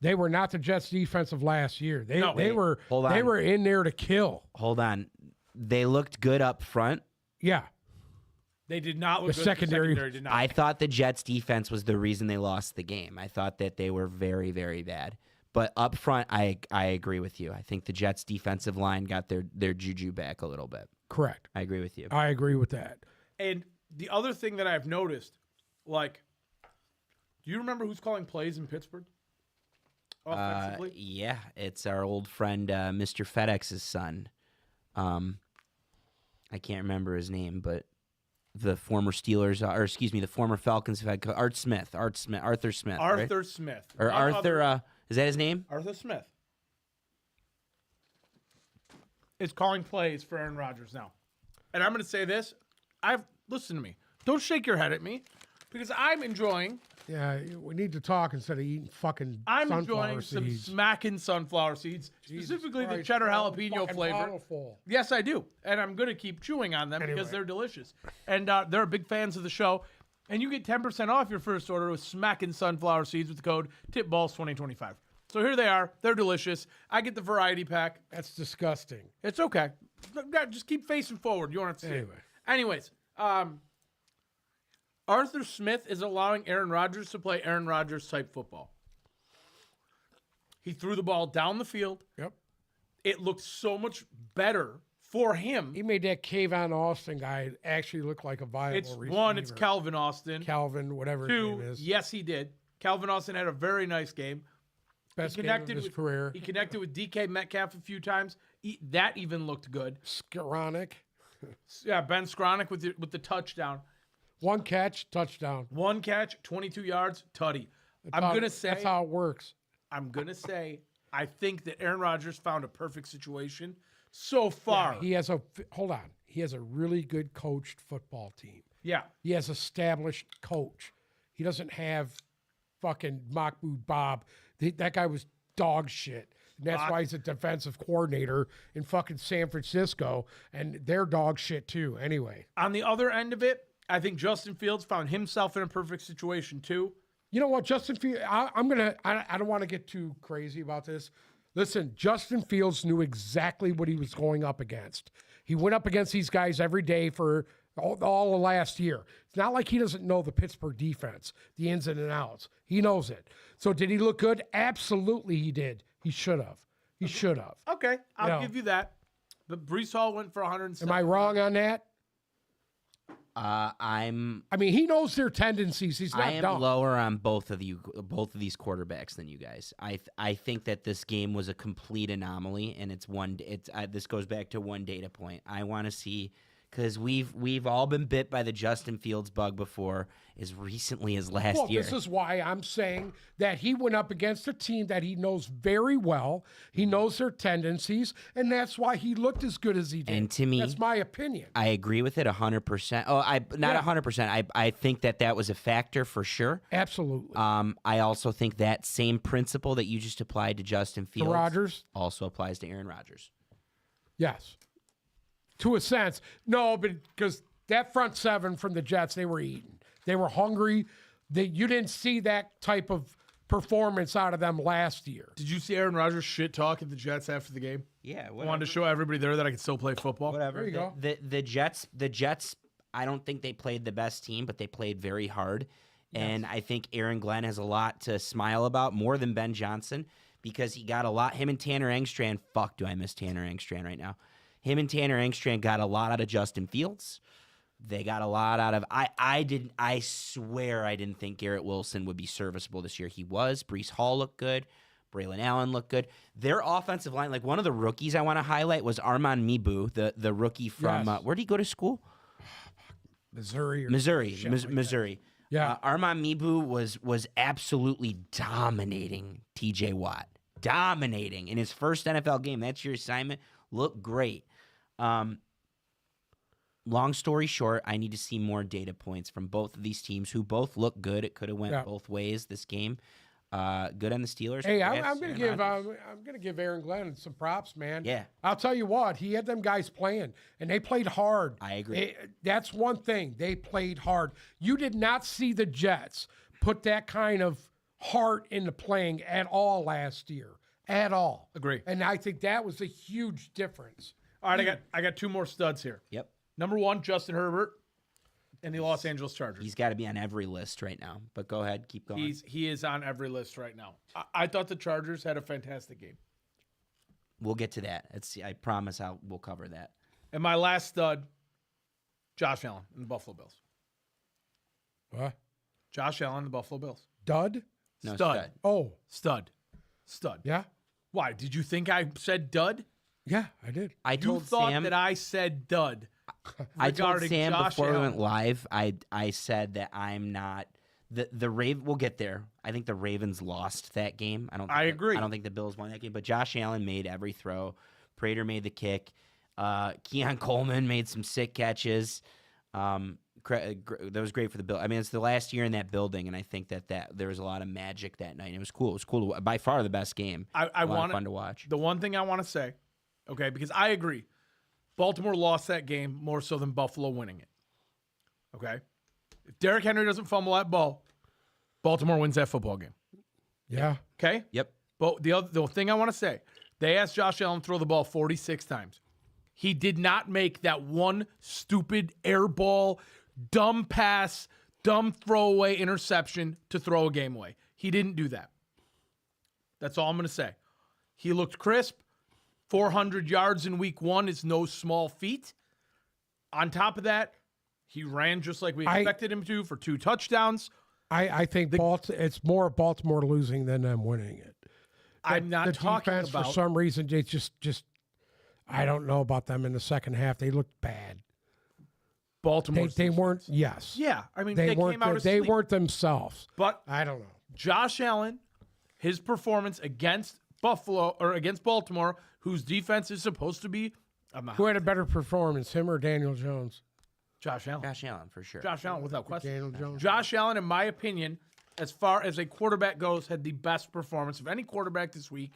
they were not the Jets defense of last year. They were hold they on. were in there to kill. Hold on. They looked good up front. Yeah. They did not look The good. secondary- Did not. I thought the Jets defense was the reason they lost the game. I thought that they were very, very bad. But up front, I agree with you. I think the Jets defensive line got their juju back a little bit. Correct. I agree with you. I agree with that. And the other thing that I've noticed, like, do you remember who's calling plays in Pittsburgh? Offensively? Yeah, it's our old friend Mr. FedEx's son. I can't remember his name, but the former Steelers, the former Falcons have had Arthur Smith. Arthur Right? Smith. Or None Arthur, other- is that his name? Arthur Smith is calling plays for Aaron Rodgers now. And I'm going to say this. Listen to me. Don't shake your head at me because I'm enjoying Yeah, we need to talk instead of eating fucking I'm sunflower enjoying some seeds. smacking sunflower seeds, Jesus specifically the Christ, cheddar bro, jalapeno fucking flavor. bottle full. Yes, I do. And I'm going to keep chewing on them because Anyway. they're delicious. And they're big fans of the show. And you get 10% off your first order with smacking sunflower seeds with the code TIPBALLS2025. So here they are. They're delicious. I get the variety pack. That's disgusting. It's okay. Just keep facing forward. You don't have to see it. Anyway. Anyways, Arthur Smith is allowing Aaron Rodgers to play Aaron Rodgers type football. He threw the ball down the field. Yep. It looked so much better for him. He made that Kayvon Austin guy actually look like a viable It's receiver. one, it's Calvin Austin. Calvin, whatever his Two, name is. yes, he did. Calvin Austin had a very nice game. Best He game of connected his with career. He connected with DK Metcalf a few times. That even looked good. Skowronek. Yeah, Ben Skowronek with the touchdown. One catch, touchdown. One catch, 22 yards, tutty. That's I'm how- gonna say that's how it works. I think that Aaron Rodgers found a perfect situation so far. He has He has a really good coached football team. Yeah. He has established coach. He doesn't have fucking Mahmoud Bob. That guy was dog shit. And that's why he's a defensive coordinator in fucking San Francisco, and they're dog shit too. Anyway, On the other end of it, I think Justin Fields found himself in a perfect situation too. you know what, Justin Fields? I don't want to get too crazy about this. Listen, Justin Fields knew exactly what he was going up against. He went up against these guys every day for all of last year. It's not like he doesn't know the Pittsburgh defense, the ins and outs. He knows it. So did he look good? Absolutely he did. He should have. He should have. Okay, I'll Yeah. give you that. But Brees Hall went for 107. Am I wrong on that? I I mean, he knows their tendencies. He's not am dumb. lower on both of these quarterbacks than you guys. I think that this game was a complete anomaly, and this goes back to one data point. I want to see, because we've all been bit by the Justin Fields bug before, as recently as last Well, year. this is why I'm saying that he went up against a team that he knows very well. He knows their tendencies, and that's why he looked as good as he did. And to me, that's my opinion. I agree with it 100%. Oh, not 100%. I think that was a factor for sure. Absolutely. I also think that same principle that you just applied to Justin Fields Rodgers? also applies to Aaron Rodgers. Yes. To a sense. No, but because that front seven from the Jets, they were eating. They were hungry. You didn't see that type of performance out of them last year. Did you see Aaron Rodgers shit talk at the Jets after the game? Yeah, I wanted to show everybody there that I could still play football. Whatever. There you go. The Jets, I don't think they played the best team, but they played very hard. And I think Aaron Glenn has a lot to smile about, more than Ben Johnson, because he got a lot. Him and Tanner Engstrand, fuck, do I miss Tanner Engstrand right now? Him and Tanner Engstrand got a lot out of Justin Fields. They got a lot out of I swear I didn't think Garrett Wilson would be serviceable this year. He was. Brees Hall looked good. Braylon Allen looked good. Their offensive line, like one of the rookies I want to highlight was Armand Mibu, the rookie from Yes. Where did he go to school? Missouri. Missouri. Yeah. Armand Mibu was absolutely dominating TJ Watt. dominating in his first NFL game. That's your assignment. Look great. Long story short, I need to see more data points from both of these teams who both look good. It could have went both ways this game. Good on the Steelers. Hey, Congrats, I'm going to Aaron give Rodgers. I'm going to give Aaron Glenn some props, man. Yeah. I'll tell you what, he had them guys playing, and they played hard. I agree. That's one thing. They played hard. You did not see the Jets put that kind of heart into playing at all last year, at all. Agree. And I think that was a huge difference. All right, I got two more studs here. Yep. Number one, Justin Herbert and the Los Angeles Chargers. He's got to be on every list right now. But go ahead, keep going. He is on every list right now. I thought the Chargers had a fantastic game. We'll get to that. I promise we'll cover that. And my last stud, Josh Allen and the Buffalo Bills. What? Josh Allen, the Buffalo Bills. Dud? No, Stud. Oh, Stud. yeah. Why? Did you think I said dud? Yeah, I did. I You told thought Sam that I said dud. I told regarding Sam Josh before we Allen. went live. I said that I'm not the Raven. We'll get there. I think the Ravens lost that game. I agree. I don't think the Bills won that game. But Josh Allen made every throw. Prater made the kick. Keon Coleman made some sick catches. That was great for the Bills. I mean, it's the last year in that building, and I think that there was a lot of magic that night. It was cool. It was cool. By far the best game. I a lot want of fun to watch. The one thing I want to say, okay, because I agree, Baltimore lost that game more so than Buffalo winning it. Okay, if Derrick Henry doesn't fumble that ball, Baltimore wins that football game. Yeah. Okay. Yep. But the thing I want to say, they asked Josh Allen to throw the ball 46 times. He did not make that one stupid air ball, dumb pass, dumb throwaway interception to throw a game away. He didn't do that. That's all I'm going to say. He looked crisp. 400 yards in week one is no small feat. On top of that, he ran just like we expected him to for 2 touchdowns. I think it's more Baltimore losing than them winning it. I'm not the talking defense, about for some reason, they just I don't know about them in the second half. They looked bad. Baltimore. They weren't. Yes. Yeah, I mean They they weren't. came out They asleep. weren't themselves. But I don't know. Josh Allen, his performance against Baltimore, whose defense is supposed to be Who had a better performance, him or Daniel Jones? Josh Allen. Josh Allen for sure. Josh Allen, without question. Daniel Jones. Josh Allen, in my opinion, as far as a quarterback goes, had the best performance of any quarterback this week.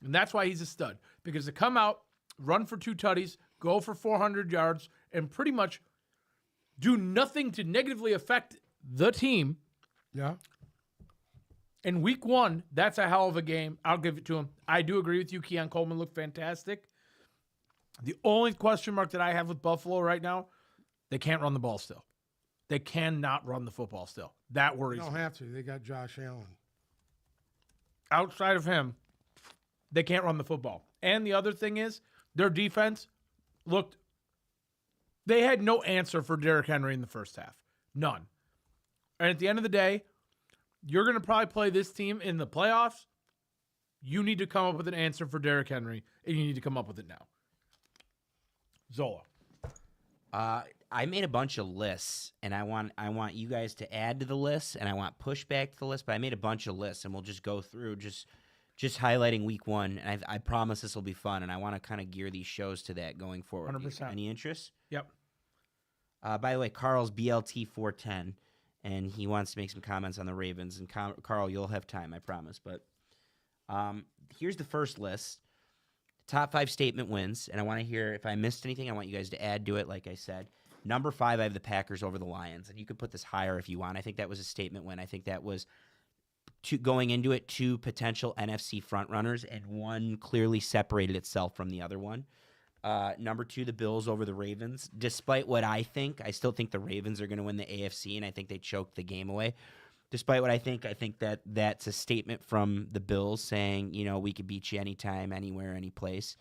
And that's why he's a stud. Because to come out, run for 2 tutties, go for 400 yards, and pretty much do nothing to negatively affect the team Yeah. in week one, that's a hell of a game. I'll give it to him. I do agree with you. Keon Coleman looked fantastic. The only question mark that I have with Buffalo right now, they can't run the ball still. They cannot run the football still. That They worries don't me. have to. They got Josh Allen. Outside of him, they can't run the football. And the other thing is, their defense looked, they had no answer for Derrick Henry in the first half. None. And at the end of the day, you're going to probably play this team in the playoffs. You need to come up with an answer for Derrick Henry, and you need to come up with it now. Zola. I made a bunch of lists, and I want you guys to add to the list, and I want pushback to the list. But I made a bunch of lists, and we'll just go through just highlighting week one. And I promise this will be fun, and I want to kind of gear these shows to that going forward. 100%. Any interest? Yep. By the way, Carl's BLT 410, and he wants to make some comments on the Ravens. And Carl, you'll have time, I promise. But here's the first list. Top 5 statement wins, and I want to hear if I missed anything. I want you guys to add to it, like I said. Number 5, I have the Packers over the Lions, and you could put this higher if you want. I think that was a statement win. I think that was going into it 2 potential NFC frontrunners, and one clearly separated itself from the other one. Number 2, the Bills over the Ravens. Despite what I still think the Ravens are going to win the AFC, and I think they choked the game away. Despite what I think that that's a statement from the Bills saying, we could beat you anytime, anywhere, any place.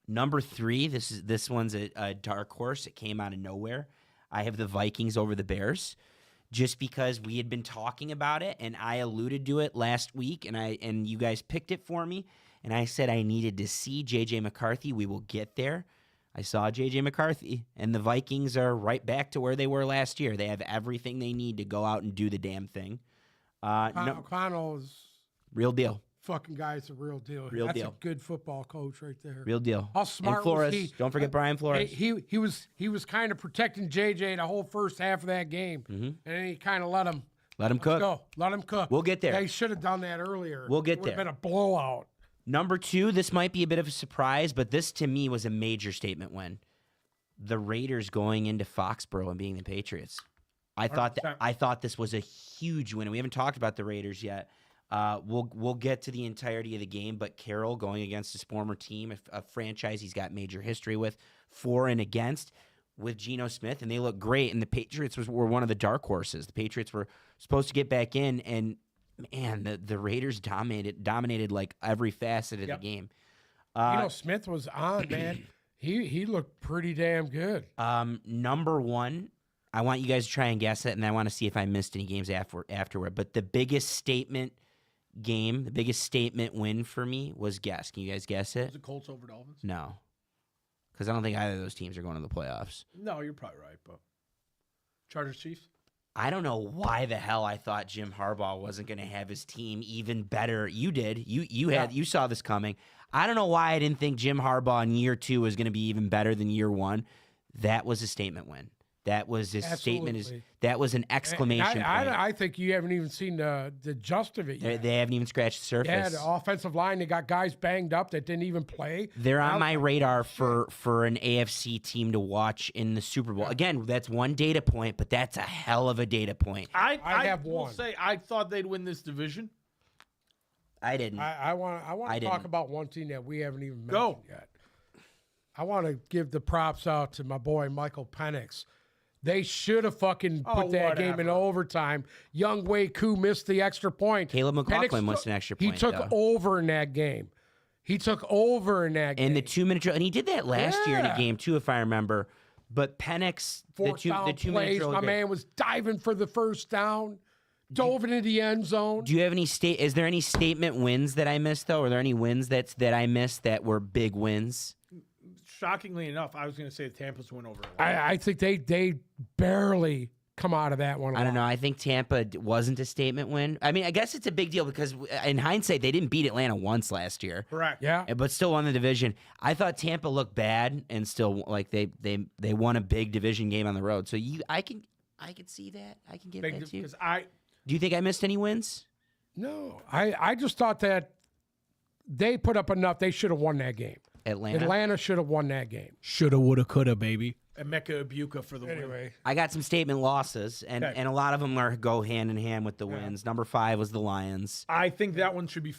Number 3, this one's a dark horse. It came out of nowhere. I have the Vikings over the Bears, just because we had been talking about it, and I alluded to it last week, and you guys picked it for me, and I said I needed to see J.J. McCarthy. We will get there. I saw J.J. McCarthy, and the Vikings are right back to where they were last year. They have everything they need to go out and do the damn thing. O'Connell is Real deal. Fucking guy's a real deal. Real That's deal. a good football coach right there. Real deal. How smart and Flores. was he? Don't forget Brian Flores. He was kind of protecting JJ the whole first half of that game, and then he kind of let him Let him cook. go. Let him cook. We'll get there. They should have done that earlier. We'll get It would've there. been a blowout. Number 2, this might be a bit of a surprise, but this to me was a major statement win. The Raiders going into Foxborough and beating the Patriots. I thought this was a huge win. And we haven't talked about the Raiders yet. We'll get to the entirety of the game, but Carroll going against his former team, a franchise he's got major history with, for and against, with Geno Smith, and they look great. And the Patriots were one of the dark horses. The Patriots were supposed to get back in, and man, the Raiders dominated like every facet of the game. Smith was on, man. He looked pretty damn good. Number 1, I want you guys to try and guess it, and I want to see if I missed any games afterward. But the biggest statement game, the biggest statement win for me was guess. Can you guys guess it? Was it Colts over Dolphins? No, because I don't think either of those teams are going to the playoffs. No, you're probably right, but Chargers Chiefs. I don't know why the hell I thought Jim Harbaugh wasn't going to have his team even better. You did. You saw this coming. I don't know why I didn't think Jim Harbaugh in year 2 was going to be even better than year 1. That was a statement win. That was his statement. That was an exclamation point. I think you haven't even seen the gist of it yet. They haven't even scratched the surface. Yeah, the offensive line, they got guys banged up that didn't even play. They're on my radar for an AFC team to watch in the Super Bowl. Again, that's one data point, but that's a hell of a data point. I have will one. say I thought they'd win this division. I didn't. I want to talk didn't. about one team that we haven't even mentioned Go. yet. I want to give the props out to my boy Michael Penix. They should have fucking put that game in whatever. overtime. Young Wei Koo missed the extra point. Caleb McLaughlin Penix missed an extra He point, took though. over in that game. He took over in that game. And the 2-minute drill, and he did that last year in a Yeah. game too, if I remember. But Penix, the Fourth down 2-minute plays, drill. my man was diving for the first down, dove into the end zone. Do you have any Is there any statement wins that I missed though? Are there any wins that I missed that were big wins? Shockingly enough, I was going to say the Tampa's win over Atlanta. I think they barely come out of that one. I don't know. I think Tampa wasn't a statement win. I mean, I guess it's a big deal because in hindsight, they didn't beat Atlanta once last year. Correct. Yeah. But still won the division. I thought Tampa looked bad and still like they won a big division game on the road. So I can see that. I can give that to you. Because Do you think I missed any wins? No, I just thought that they put up enough. They should have won that game. Atlanta should have won that game. Shoulda, woulda, coulda, baby. Emeka Ibuka for the win. Anyway, I got some statement losses, and Okay. a lot of them go hand in hand with the wins. Number 5 was the Lions. I think that one should be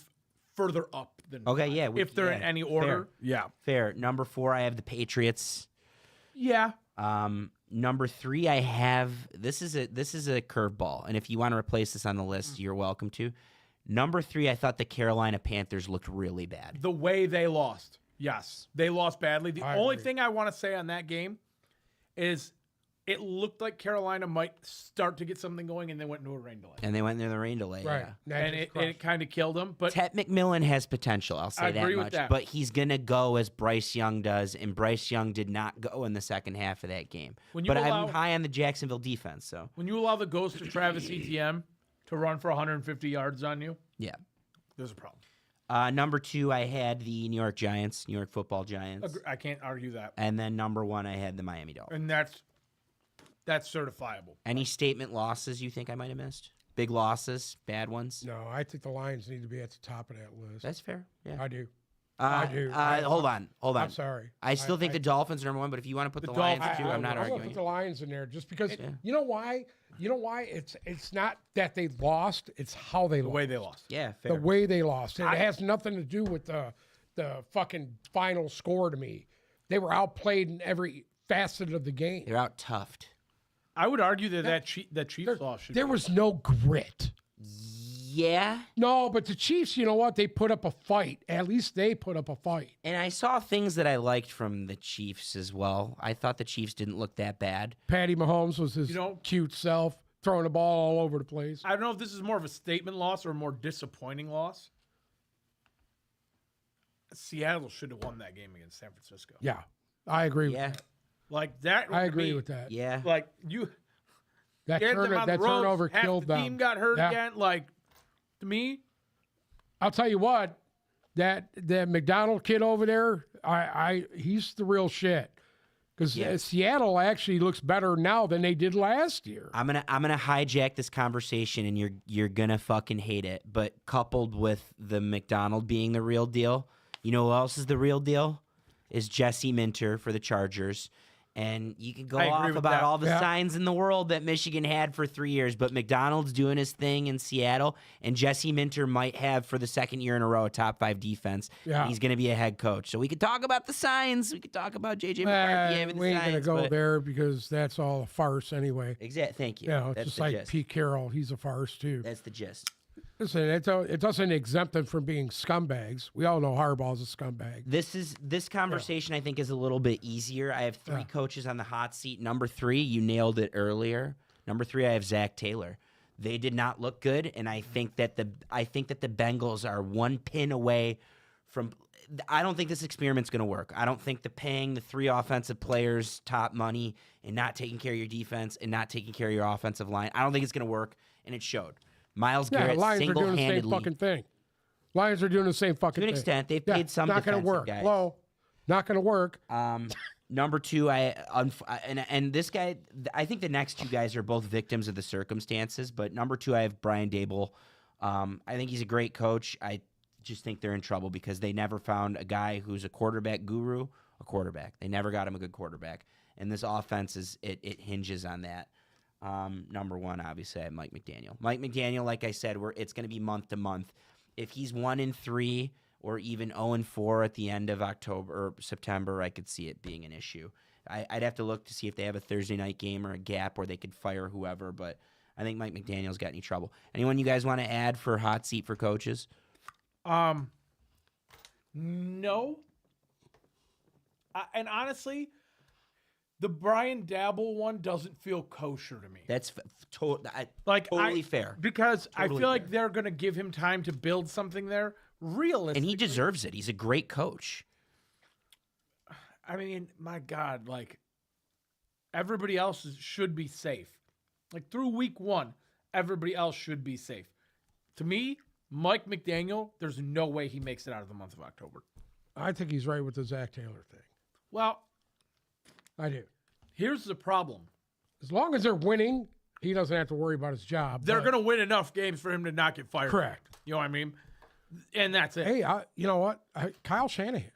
further up than Okay, five, yeah, if they're in any order. Yeah. Fair. Number 4, I have the Patriots. Yeah. Number 3, I have this is a curveball, and if you want to replace this on the list, you're welcome to. Number 3, I thought the Carolina Panthers looked really bad. The way they lost. Yes. They lost badly. The I only agree. thing I want to say on that game is it looked like Carolina might start to get something going, and they went into a rain delay. And they went near the rain delay. right. Yeah. And it kind of killed them. But Ted McMillan has potential. I'll say I agree that with much. that. But he's gonna go as Bryce Young does, and Bryce Young did not go in the second half of that game. When you But allow- I'm high on the Jacksonville defense. So when you allow the ghost of Travis Etienne to run for 150 yards on you, yeah. there's a problem. Number 2, I had the New York Giants, New York Football Giants, I can't argue that. and then number 1, I had the Miami Dolphins. And that's certifiable. Any statement losses you think I might have missed? Big losses, bad ones. No, I think the Lions need to be at the top of that list. That's fair. Yeah. I do. I do. Hold on. I'm sorry. I still think the Dolphins are number 1, but if you want to put the, The Lions Dolphins- too, I'm not I'm gonna arguing. put the Lions in there just because. Yeah. You know why? You know why? It's not that they lost. It's how they The lost. way they lost. Yeah, The fair. way they lost. It has nothing to do with the fucking final score to me. They were outplayed in every facet of the game. They're out toughed. I would argue that Chiefs loss should There was no grit. Yeah. No, but the Chiefs, you know what? They put up a fight. At least they put up a fight. And I saw things that I liked from the Chiefs as well. I thought the Chiefs didn't look that bad. Patty Mahomes was his You know- cute self, throwing the ball all over the place. I don't know if this is more of a statement loss or a more disappointing loss. Seattle should have won that game against San Francisco. Yeah, I agree Yeah. with that. Like that. I to agree me, with that. Yeah. Like you That, get them on that the ropes, turnover half killed the them. team got hurt Yeah. again. Like to me, I'll tell you what, that McDonald kid over there, he's the real shit. Because Yeah. Seattle actually looks better now than they did last year. I'm gonna hijack this conversation, and you're gonna fucking hate it. But coupled with the McDonald being the real deal, you know who else is the real deal? Is Jesse Minter for the Chargers. And you can go I agree off with about that. all the Yeah. signs in the world that Michigan had for 3 years, but McDonald's doing his thing in Seattle, and Jesse Minter might have for the second year in a row a top 5 defense. Yeah. And he's going to be a head coach. So we could talk about the signs. We could talk about JJ McCarthy having we the ain't going to signs. go but- there because that's all a farce anyway. Thank you. You know, it's That's just the like gist. Pete Carroll. He's a farce, too. That's the gist. Listen, it doesn't exempt them from being scumbags. We all know Harbaugh's a scumbag. This conversation I think is a little bit easier. I have 3 Yeah. coaches on the hot seat. Number 3, you nailed it earlier. Number 3, I have Zach Taylor. They did not look good, and I think that the Bengals are one pin away from. I don't think this experiment's going to work. I don't think paying the 3 offensive players top money and not taking care of your defense and not taking care of your offensive line. I don't think it's going to work, and it showed. Myles Yeah, Garrett the Lions are doing the same single-handedly. fucking thing. Lions are doing the same fucking To an thing. extent, they've Yeah, paid some not going to defensive work. guys. Hello, not going to work. Number 2, and this guy, I think the next 2 guys are both victims of the circumstances. But number 2, I have Brian Dable. I think he's a great coach. I just think they're in trouble because they never found a guy who's a quarterback guru, a quarterback. They never got him a good quarterback, and this offense it hinges on that. Number 1, obviously, I have Mike McDaniel. Mike McDaniel, like I said, it's going to be month to month. If he's 1-3 or even 0-4 at the end of October or September, I could see it being an issue. I'd have to look to see if they have a Thursday night game or a gap where they could fire whoever, but I think Mike McDaniel's got any trouble. Anyone you guys want to add for hot seat for coaches? No. And honestly, the Brian Dabble one doesn't feel kosher to me. That's Totally fair. Because I Totally feel like fair. they're going to give him time to build something there. Realistically, And he deserves it. He's a great coach. I mean, my God, like everybody else should be safe. Like through week 1, everybody else should be safe. To me, Mike McDaniel, there's no way he makes it out of the month of October. I think he's right with the Zach Taylor thing. Well, I do. here's the problem. As long as they're winning, he doesn't have to worry about his job. They're but- going to win enough games for him to not get fired. Correct. You know what I mean? And that's it. Hey, you know what? Kyle Shanahan.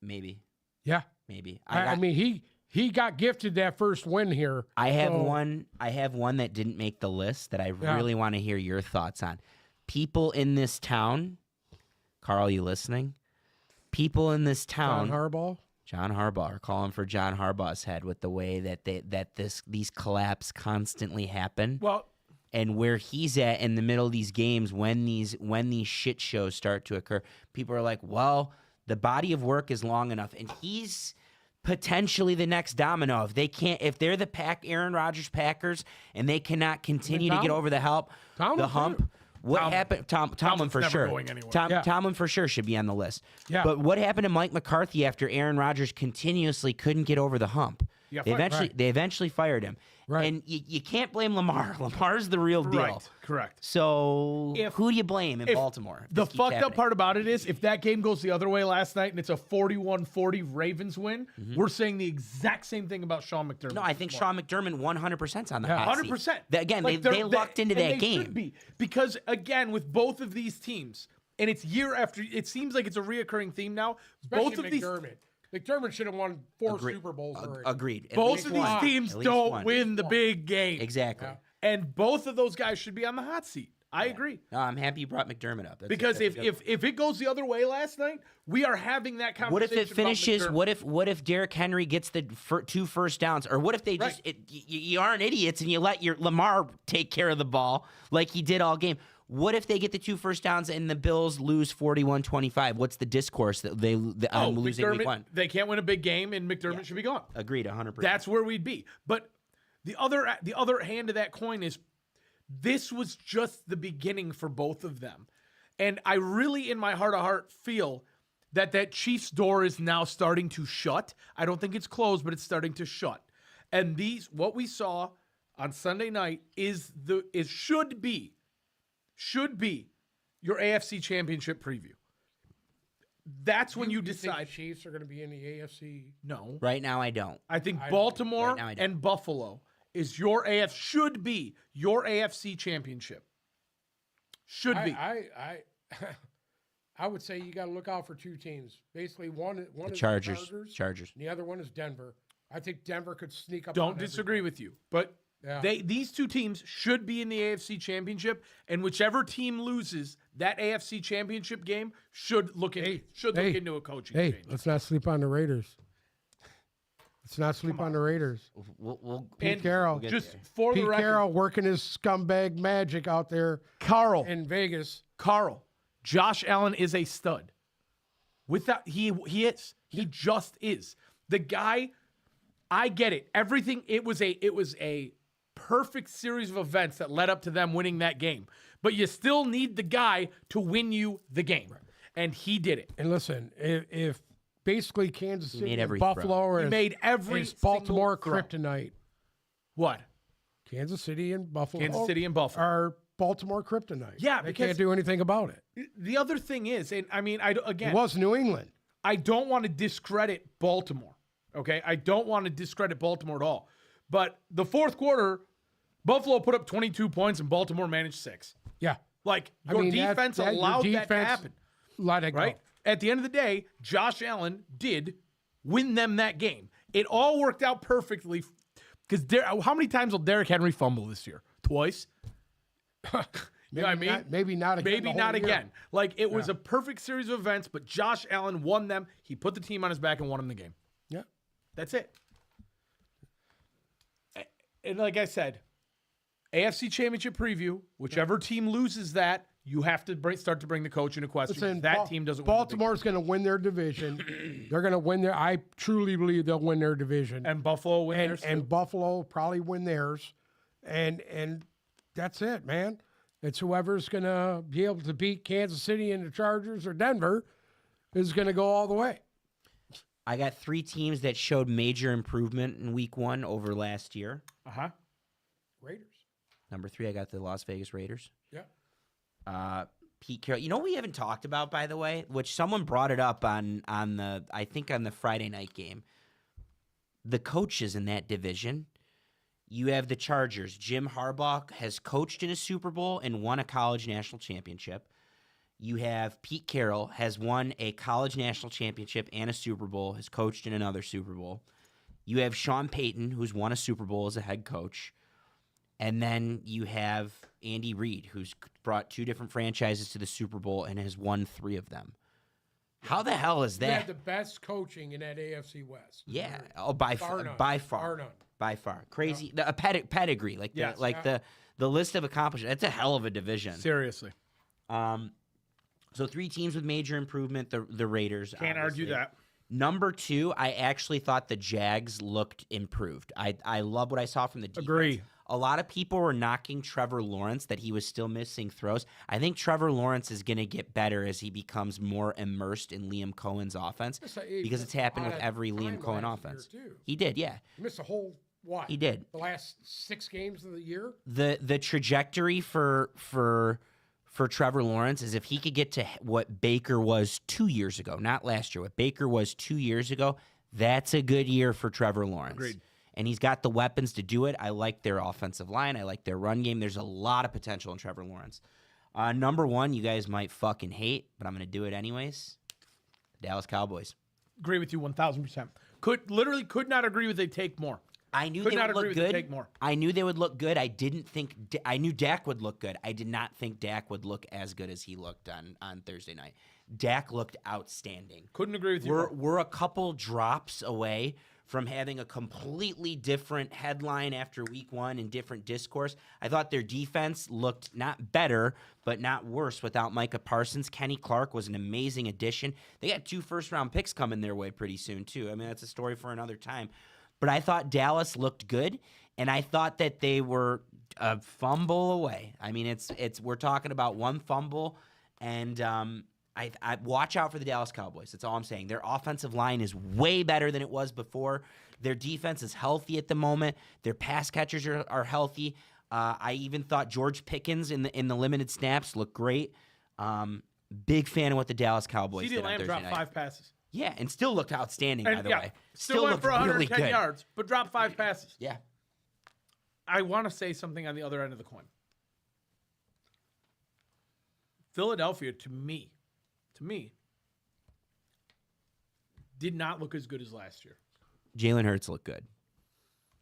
Maybe. Yeah. Maybe. I mean, he got gifted that first win here. I have So- one. I have one that didn't make the list that I Yeah. really want to hear your thoughts on. People in this town, Carl, you listening? People in this John town, Harbaugh. John Harbaugh, are calling for John Harbaugh's head with the way that these collapse constantly happen, Well, and where he's at in the middle of these games when these shit shows start to occur. People are like, well, the body of work is long enough, and he's potentially the next domino. If they're the Aaron Rodgers Packers, and they cannot continue to get over the Tomlin the hump. too. What Tom- happened? Tomlin Tomlin's for never sure. going anywhere. Yeah. Tomlin for sure should be on the list. Yeah. But what happened to Mike McCarthy after Aaron Rodgers continuously couldn't get over the hump? Yeah, They eventually fired him. Right. And you can't blame Lamar. Lamar's the real deal. right. Correct. So who do you blame in if Baltimore? The This keeps fucked up happening. part about it is if that game goes the other way last night and it's a 41-40 Ravens win, we're saying the exact same thing about Sean McDermott. No, I think Sean McDermott 100% on the Yeah. hot seat. 100%. Again, Like, they they're- lucked into and that they game. should be. Because again, with both of these teams, and it's year after, it seems like it's a reoccurring theme now. Both of Especially these, McDermott should have won 4 Super Bowls already. Agreed. At both least of one. these teams At least don't one. win the big game, Exactly. Yeah. and both of those guys should be on the hot seat. I agree. No, I'm happy you brought McDermott up. Because that's if it goes the other way last night, we are having that conversation. what if it about finishes? McDermott. What if Derrick Henry gets the 2 first downs, or what if they just you aren't idiots and you let your Lamar take care of the ball like he did all game? What if they get the 2 first downs and the Bills lose 41-25? What's the discourse that I'm losing week McDermott, 1? They can't win a big game, and McDermott should be gone. Agreed, 100%. That's where we'd be. But the other hand of that coin is this was just the beginning for both of them. And I really, in my heart of heart, feel that Chiefs door is now starting to shut. I don't think it's closed, but it's starting to shut. And what we saw on Sunday night should be your AFC Championship preview. That's when you think decide. the Chiefs are going to be in the AFC. No, Right now, I don't. I think I- Baltimore right now I don't. and Buffalo should be your AFC Championship. Should be. I would say you got to look out for two teams. Basically, one The is Chargers. the Chargers. and the other one is Denver. I think Denver could sneak up. Don't on disagree with you, but Yeah. these two teams should be in the AFC Championship, and whichever team loses that AFC Championship game should look into a coaching Hey, change. let's not sleep on the Raiders. Let's not sleep on the Raiders. We'll Pete And Carroll. just for the Pete record, Carroll working his scumbag magic out there Carl, in Vegas. Josh Allen is a stud. Without he just is. The guy, I get it. Everything it was a perfect series of events that led up to them winning that game. But you still need the guy to win you the game. And he did it. And listen, if basically Kansas City made and every Buffalo He is, made every is Baltimore single throw. kryptonite. What? Kansas City and Buffalo Kansas City and Buffalo. are Baltimore kryptonite. Yeah, they because- can't do anything about it. The other thing is, and I mean, It was New England. I don't want to discredit Baltimore. Okay, I don't want to discredit Baltimore at all. But the fourth quarter, Buffalo put up 22 points and Baltimore managed 6. Yeah. Like I your mean, defense your allowed that to defense happen, Let it right? go. At the end of the day, Josh Allen did win them that game. It all worked out perfectly. Because how many times will Derrick Henry fumble this year? Twice. You know what I mean? Maybe not again. Maybe the whole not year. again. Like it was a perfect series of events, but Josh Allen won them. He put the team on his back and won him the game. Yeah. That's it. And like I said, AFC Championship preview. Whichever team loses that, you have to start to bring the coach into question. Listen, That team doesn't. win the big Baltimore's going to win their division. They're going to win their. I truly believe they'll win their division. game. And Buffalo win and, theirs too. and Buffalo will probably win theirs, and that's it, man. It's whoever's going to be able to beat Kansas City and the Chargers or Denver is going to go all the way. I got 3 teams that showed major improvement in week 1 over last year. Raiders. Number 3, I got the Las Vegas Raiders. Yeah. Pete Carroll. You know what we haven't talked about, by the way, which someone brought it up on the Friday night game. The coaches in that division. You have the Chargers. Jim Harbaugh has coached in a Super Bowl and won a college national championship. You have Pete Carroll has won a college national championship and a Super Bowl, has coached in another Super Bowl. You have Sean Payton, who's won a Super Bowl as a head coach. And then you have Andy Reid, who's brought 2 different franchises to the Super Bowl and has won 3 of them. How the hell is They had that? the best coaching in that AFC West. Yeah, by Bar none. by Bar far, none. by far, crazy. A pedigree, like Yes. the list of accomplishments. That's a hell of a division. Seriously, So 3 teams with major improvement. The Raiders. can't argue obviously. that. Number 2, I actually thought the Jags looked improved. I love what I saw from the defense. Agree. A lot of people were knocking Trevor Lawrence that he was still missing throws. I think Trevor Lawrence is going to get better as he becomes more immersed in Liam Cohen's offense because it's happened with every Liam Cohen offense. He did, yeah. He missed a whole what? He did. The last 6 games of the year. The trajectory for Trevor Lawrence is if he could get to what Baker was 2 years ago, not last year, what Baker was 2 years ago, that's a good year for Trevor Lawrence. Agreed. And he's got the weapons to do it. I like their offensive line. I like their run game. There's a lot of potential in Trevor Lawrence. Number 1, you guys might fucking hate, but I'm going to do it anyways. Dallas Cowboys. Agree with you 1,000%. Could not agree with they take more. I knew Could they not would agree look with the good. take more. I knew they would look good. I didn't think I knew Dak would look good. I did not think Dak would look as good as he looked on Thursday night. Dak looked outstanding. Couldn't agree with you more. We're a couple drops away from having a completely different headline after week 1 and different discourse. I thought their defense looked not better, but not worse without Micah Parsons. Kenny Clark was an amazing addition. They got 2 first-round picks coming their way pretty soon, too. I mean, that's a story for another time. But I thought Dallas looked good, and I thought that they were a fumble away. I mean, we're talking about 1 fumble, and I watch out for the Dallas Cowboys. That's all I'm saying. Their offensive line is way better than it was before. Their defense is healthy at the moment. Their pass catchers are healthy. I even thought George Pickens in the limited snaps looked great. Big fan of what the Dallas Cowboys CeeDee did on Lamb Thursday dropped night. 5 passes. Yeah, and still looked outstanding, And by the yeah, way. still went looked for really 110 good. yards, but dropped 5 passes. Yeah. I want to say something on the other end of the coin. Philadelphia, to me, did not look as good as last year. Jalen Hurts looked good.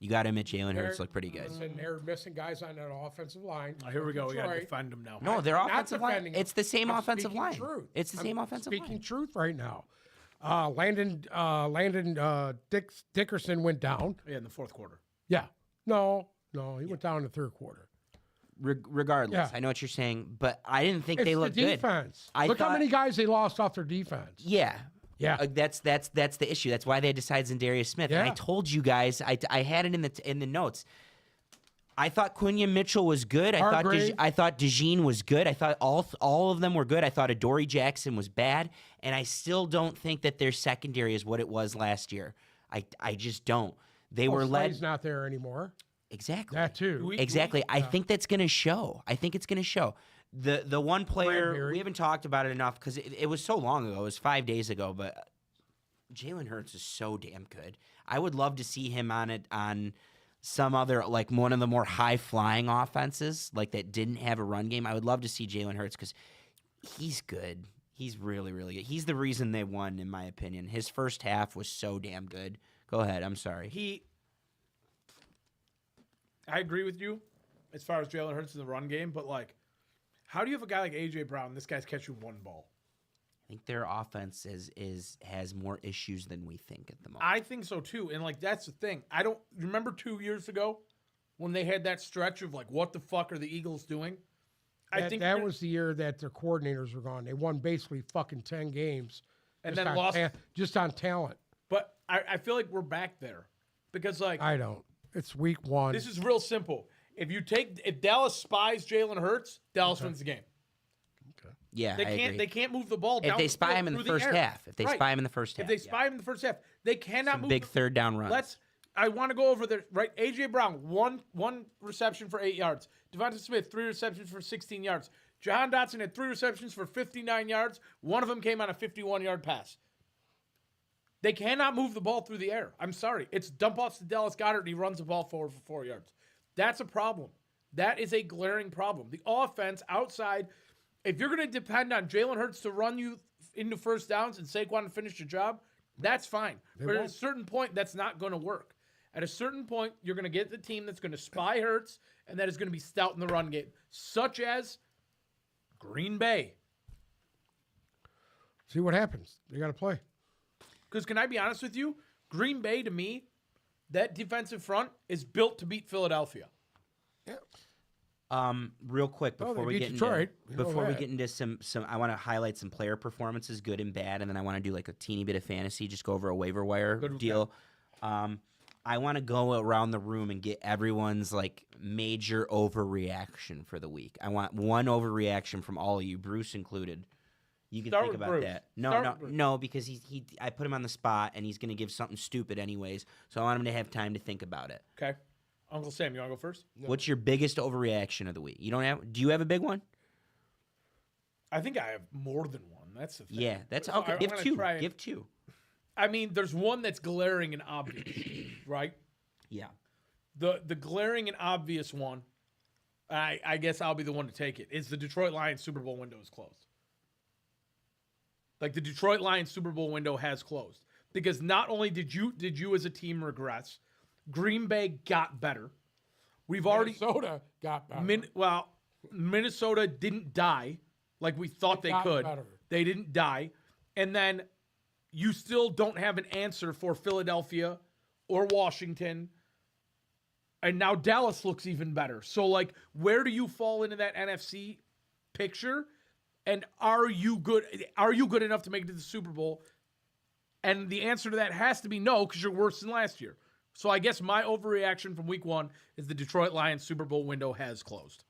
You got to admit, Jalen Hurts looked pretty good. And they're missing guys on that offensive line. Oh, here we go. We got to Detroit. defend them now. No, their Not offensive line. defending them. It's the same I'm offensive speaking line. truth. It's the same I'm offensive speaking line. truth right now. Landon Dickerson went down. Yeah, in the fourth quarter. Yeah. No, he went down in the third quarter. Regardless, Yeah. I know what you're saying, but I didn't think It's they the looked good. defense. I Look how thought- many guys they lost off their defense. Yeah. Yeah. That's the issue. That's why they had to decide Za'Darius Smith. And I Yeah. told you guys, I had it in the notes. I thought Quinion Mitchell was good. Hargrave. I thought DeJean was good. I thought all of them were good. I thought Adoree Jackson was bad, and I still don't think that their secondary is what it was last year. I just don't. They were led Slay's not there anymore. exactly. That too. Exactly. I think that's going to show. I think it's going to show. The one player, Bradbury. we haven't talked about it enough because it was so long ago. It was 5 days ago, but Jalen Hurts is so damn good. I would love to see him on some other, like one of the more high-flying offenses, like that didn't have a run game. I would love to see Jalen Hurts because he's good. He's really, really good. He's the reason they won, in my opinion. His first half was so damn good. Go ahead. I'm sorry. I agree with you as far as Jalen Hurts in the run game, but like, how do you have a guy like A.J. Brown? This guy's catching one ball. I think their offense has more issues than we think at the moment. I think so too. And like, that's the thing. I don't remember 2 years ago when they had that stretch of like, what the fuck are the Eagles doing? I think that was the year that their coordinators were gone. They won basically fucking 10 games. And just then on lost. just on talent. But I feel like we're back there because like, I don't. It's week 1. this is real simple. If Dallas spies Jalen Hurts, Dallas wins the game. Yeah, They I can't. agree. They can't move the ball. If down they the spy field him in the through first air. half, if they Right. spy him in the first half, If they spy him in the first half, they cannot some move big the- third down runs. I want to go over there. Right, AJ Brown, one reception for 8 yards. Devonta Smith, 3 receptions for 16 yards. Jahan Dotson had 3 receptions for 59 yards. One of them came on a 51-yard pass. They cannot move the ball through the air. I'm sorry. It's dump offs to Dallas Goedert, and he runs the ball forward for 4 yards. That's a problem. That is a glaring problem. The offense outside, if you're going to depend on Jalen Hurts to run you into first downs and Saquon to finish the job, that's fine. But at a certain point, that's not going to work. At a certain point, you're going to get the team that's going to spy Hurts and that is going to be stout in the run game, such as Green Bay. See what happens. They got to play. Because can I be honest with you? Green Bay, to me, that defensive front is built to beat Philadelphia. Real quick Oh, before they we beat get Detroit. into We know before we that. get into some I want to highlight some player performances, good and bad, and then I want to do like a teeny bit of fantasy, just go over a waiver wire Good, okay. deal. I want to go around the room and get everyone's like major overreaction for the week. I want one overreaction from all of you, Bruce included. You can Start think with about Bruce. that. Start with Bruce. No, because I put him on the spot and he's going to give something stupid anyways. So I want him to have time to think about it. Okay. Uncle Sam, you want to go first? What's your biggest overreaction of the week? Do you have a big one? I think I have more than one. That's the thing. Yeah, that's So okay. I'm Give gonna two. try and- Give two. I mean, there's one that's glaring and obvious, right? Yeah. The glaring and obvious one, I guess I'll be the one to take it, is the Detroit Lions Super Bowl window is closed. Like the Detroit Lions Super Bowl window has closed. Because not only did you as a team regress, Green Bay got better. We've already Minnesota got better. Minnesota didn't die like we thought they got could. better. They didn't die. And then you still don't have an answer for Philadelphia or Washington. And now Dallas looks even better. So, like, where do you fall into that NFC picture? And are you good? Are you good enough to make it to the Super Bowl? And the answer to that has to be no, because you're worse than last year. So I guess my overreaction from week 1 is the Detroit Lions Super Bowl window has closed.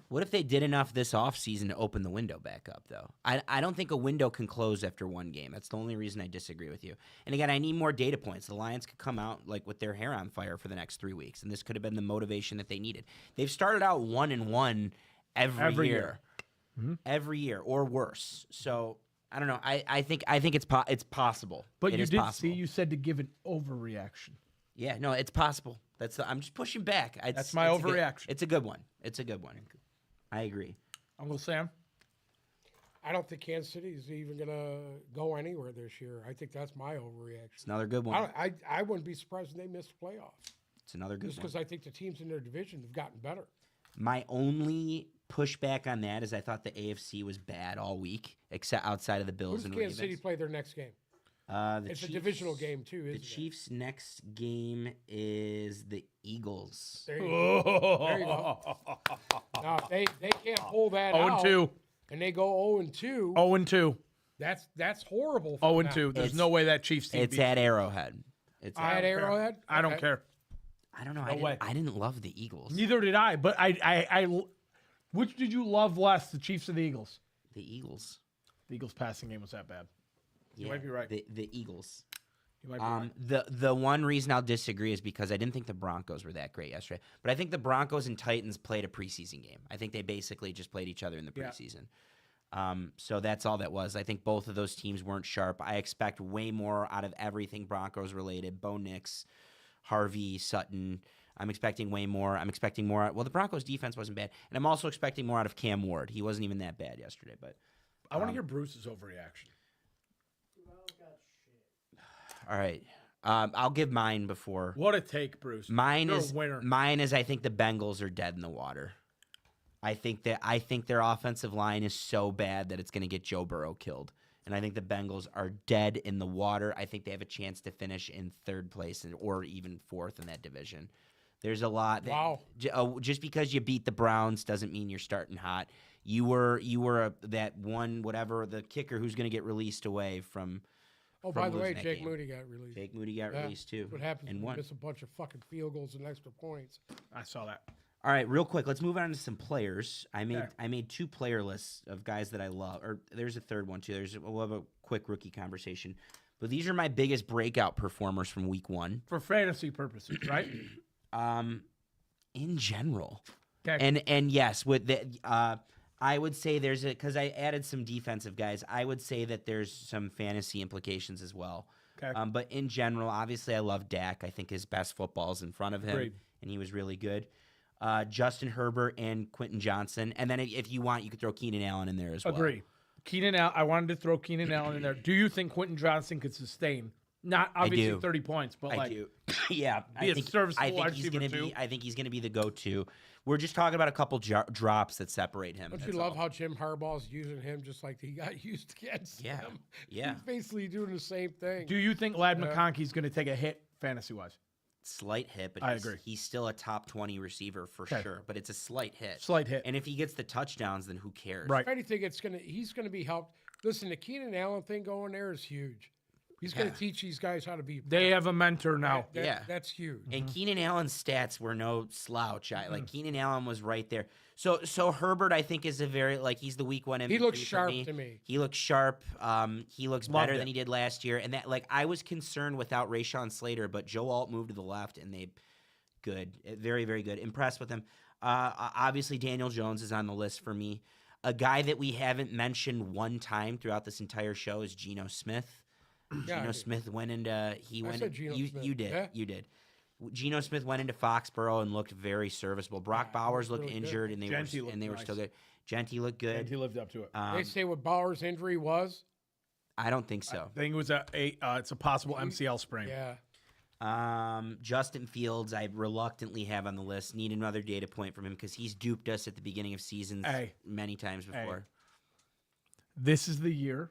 What if they did enough this offseason to open the window back up, though? I don't think a window can close after one game. That's the only reason I disagree with you. And again, I need more data points. The Lions could come out like with their hair on fire for the next 3 weeks, and this could have been the motivation that they needed. They've started out 1-1 every year. every year or worse. So I don't know. I think it's possible. But It you is did possible. see, you said to give an overreaction. Yeah, no, it's possible. I'm just pushing back. That's my it's a good- overreaction. It's a good one. It's a good one. I agree. Uncle Sam? I don't think Kansas City is even going to go anywhere this year. I think that's my overreaction. It's another good one. I wouldn't be surprised if they missed the playoffs. It's another good Just one. because I think the teams in their division have gotten better. My only pushback on that is I thought the AFC was bad all week, except outside of the Who Bills does and Kansas City Ravens. play their next game? It's a divisional game, too, The isn't it? Chiefs' next game is the Eagles. There you go. There you go. Now, if they can't pull that out 0-2. and they go 0-2, 0-2. that's horrible for them. 0-2. There's It's- no way that Chiefs team It's beats at Arrowhead. It's At Arrowhead? I don't Okay. care. I don't know. No way. I didn't love the Eagles. Neither did I. But which did you love less, the Chiefs or the Eagles? The Eagles. The Eagles' passing game was that bad. Yeah, might be right. The Eagles. You might be right. The one reason I'll disagree is because I didn't think the Broncos were that great yesterday. But I think the Broncos and Titans played a preseason game. I think they basically just played each other in the Yeah. preseason. So that's all that was. I think both of those teams weren't sharp. I expect way more out of everything Broncos related. Bo Nix, Harvey, Sutton. I'm expecting way more. I'm expecting more. Well, the Broncos defense wasn't bad. And I'm also expecting more out of Cam Ward. He wasn't even that bad yesterday. But I want to hear Bruce's overreaction. all right. I'll give mine before. What a take, Bruce. Mine You're is a winner. mine is I think the Bengals are dead in the water. I think their offensive line is so bad that it's going to get Joe Burrow killed. And I think the Bengals are dead in the water. I think they have a chance to finish in third place or even fourth in that division. There's a lot. Wow. Just because you beat the Browns doesn't mean you're starting hot. You were that one, whatever, the kicker who's going to get released away from. Oh, from by the way, losing that Jake game. Moody got released. Jake Moody got Yeah, released too. What happens and when you won. miss a bunch of fucking field goals and extra points? I saw that. All right, real quick, let's move on to some players. I Okay. made two player lists of guys that I love, or there's a third one too. We'll have a quick rookie conversation, but these are my biggest breakout performers from week one. For fantasy purposes, right? In general, Okay. and yes, with the I would say because I added some defensive guys. I would say that there's some fantasy implications as well. Okay. But in general, obviously, I love Dak. I think his best football is in front of him, Agreed. and he was really good. Justin Herbert and Quentin Johnson, and then if you want, you could throw Keenan Allen in there as well. Agree. Keenan Allen. I wanted to throw Keenan Allen in there. Do you think Quentin Johnson could sustain? Not obviously do. 30 points, but I like do. Yeah, be a serviceable I think wide he's receiver gonna too. be. I think he's gonna be the go-to. We're just talking about a couple drops that separate him. Don't you that's love all. how Jim Harbaugh's using him just like he got used against Yeah, him? yeah. He's basically doing the same thing. Do you think Lad McConkey's going to take a hit fantasy wise? Slight hit, but I he's, agree. he's still a top 20 receiver for Okay. sure. But it's a slight hit. Slight hit. And if he gets the touchdowns, then who cares? Right. If anything, he's gonna be helped. Listen, the Keenan Allen thing going there is huge. He's gonna Yeah. teach these guys how to be. They have a mentor now. Yeah. That's huge. And Keenan Allen's stats were no slouch. Mm-hmm. Like Keenan Allen was right there. So Herbert, I think, is a very he's the week one MVP. He looks for sharp to me. He looks sharp. He looks Loved better it. than he did last year. And that I was concerned without Rashawn Slater, but Joe Alt moved to the left, and they good, very very good. Impressed with him. Obviously, Daniel Jones is on the list for me. A guy that we haven't mentioned one time throughout this entire show is Geno Smith. Yeah, Geno Smith went into said Geno Smith. you did Yeah. you did. Geno Smith went into Foxborough and looked very serviceable. Brock Bowers looked really good. injured and they Genty were looked and they were nice. still good. Genty looked good. And he lived up to it. They say what Bauer's injury was. I don't think so. I think it was it's a possible MCL sprain. Yeah. Justin Fields, I reluctantly have on the list. Need another data point from him because he's duped us at the beginning of seasons Hey. many times before. This is the year.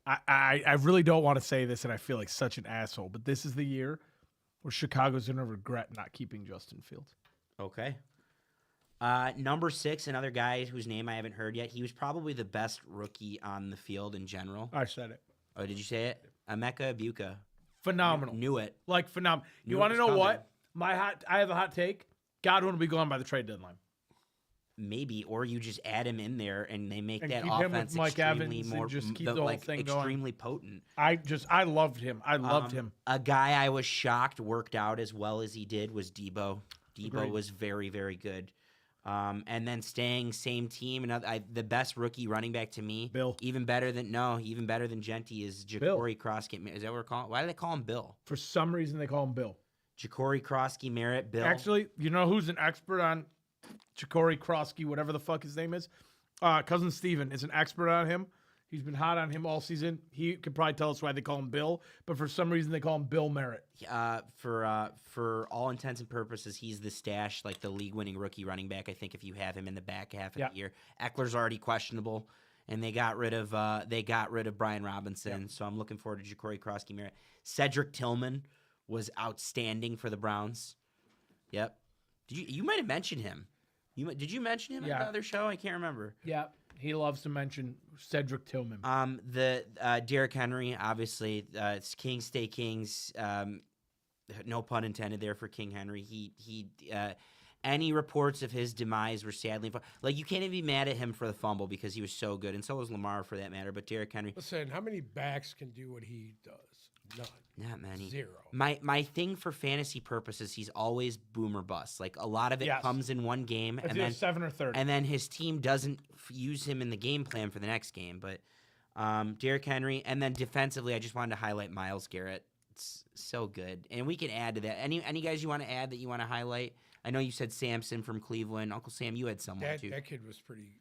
I really don't want to say this, and I feel like such an asshole, but this is the year where Chicago's going to regret not keeping Justin Fields. Okay. Number 6, another guy whose name I haven't heard yet. He was probably the best rookie on the field in general. I said it. Oh, did you say it? Emeka Ibuka. Phenomenal. Knew it. Like phenomenal. You Knew it want to was know coming. what? I have a hot take. Godwin will be gone by the trade deadline. Maybe, or you just add him in there and they make And that keep him with offense Mike extremely Evans and more just keep the whole thing going. extremely potent. I loved him. I loved him. A guy I was shocked worked out as well as he did was Debo. Debo Agreed. was very, very good. And then staying same team. And the best rookie running back to me, Bill. even better than Genty is Ja'Cory Croskett. Is that what we're calling? Why do they call him Bill? For some reason, they call him Bill. Ja'Cory Croskett, Merritt, Bill. Actually, you know who's an expert on Ja'Cory Croskett, whatever the fuck his name is? Cousin Steven is an expert on him. He's been hot on him all season. He could probably tell us why they call him Bill, but for some reason they call him Bill Merritt. For all intents and purposes, he's the stash, like the league-winning rookie running back. I think if you have him in the back half of the year, Eckler's already questionable, and they got rid of Brian Robinson. So I'm looking forward to Ja'Cory Croskett, Merritt. Cedric Tillman was outstanding for the Browns. Yep. You might have mentioned him. Did you mention him in the other show? I can't remember. Yeah, he loves to mention Cedric Tillman. The Derrick Henry, obviously, it's Kings stay Kings. No pun intended there for King Henry. Any reports of his demise were sadly like you can't even be mad at him for the fumble because he was so good, and so was Lamar for that matter. But Derrick Henry, Listen, how many backs can do what he does? None. not many. Zero. My thing for fantasy purposes, he's always boom or bust. Like a lot of it comes in one game, It's either 7 or 30. and then his team doesn't use him in the game plan for the next game. But Derrick Henry, and then defensively, I just wanted to highlight Myles Garrett. It's so good, and we can add to that. Any guys you want to add that you want to highlight? I know you said Samson from Cleveland. Uncle Sam, you had someone too. That kid was really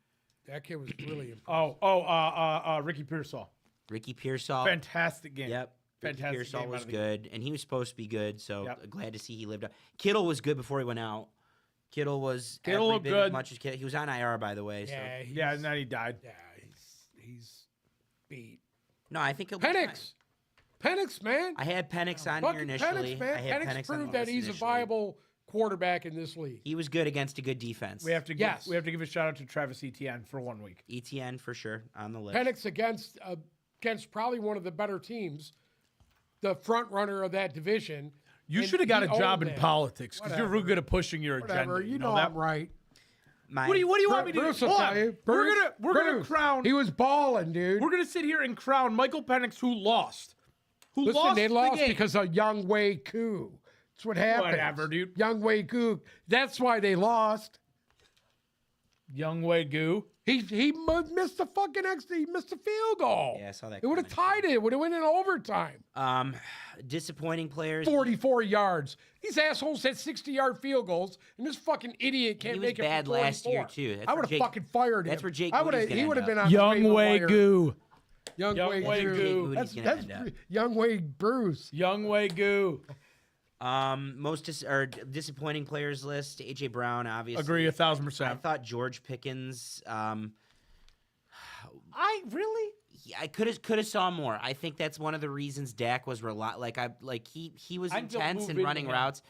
impressive. Ricky Pearsall. Ricky Pearsall. Fantastic game. Yep. Fantastic Ricky Pearsall game out was of the good, and he was supposed to be good, so Yep. glad to see he lived up. Kittle was good before he went out. Kittle looked every bit as good. much as Kittle. He was on IR, by the way. Yeah, So. Yeah, and then he died. Yeah, he's beat. No, I think he'll be fine. Penix, man. I had Penix on here Fucking initially. Penix, man. I had Penix Penix on proved the that list he's a initially. viable quarterback in this league. He was good against a good defense. We have to give a shout out to Travis Etienne for 1 week. ETN for sure on the list. Penix against probably one of the better teams, the front runner of that division. You and should have got he a job owned in it. politics because you're real good at pushing your Whatever, agenda. you know that? I'm right. What do you want me to Bruce do? will Hold tell on. you. We're gonna Bruce, crown. He was balling, dude. We're gonna sit here and crown Michael Penix, who lost. Listen, they the lost game. because of Young Wei Koo. That's what happened. Whatever, dude. Young Wei Koo. That's why they lost. Young Wade Goo. He missed the fucking he missed a field goal. Yeah, I saw that It would have comment. tied it. Would have went in overtime. Disappointing players. 44 yards. These assholes had 60-yard field goals, and this fucking idiot can't He was make it. bad from last year, 44. too. That's I where would have Jake- fucking fired him. that's where Jake I would have. Moody's He gonna would have end been up. on Young the Wade wire. Goo. Young Young Wade Wade Goo. Goo. That's Moody's gonna end up. Young Wade Bruce. Young Wade Goo. Disappointing players list. AJ Brown, obviously. Agree I 1,000%. thought George Pickens. I really. I could have saw more. I think that's one of the reasons Dak was he was I'd intense move in into running him. routes.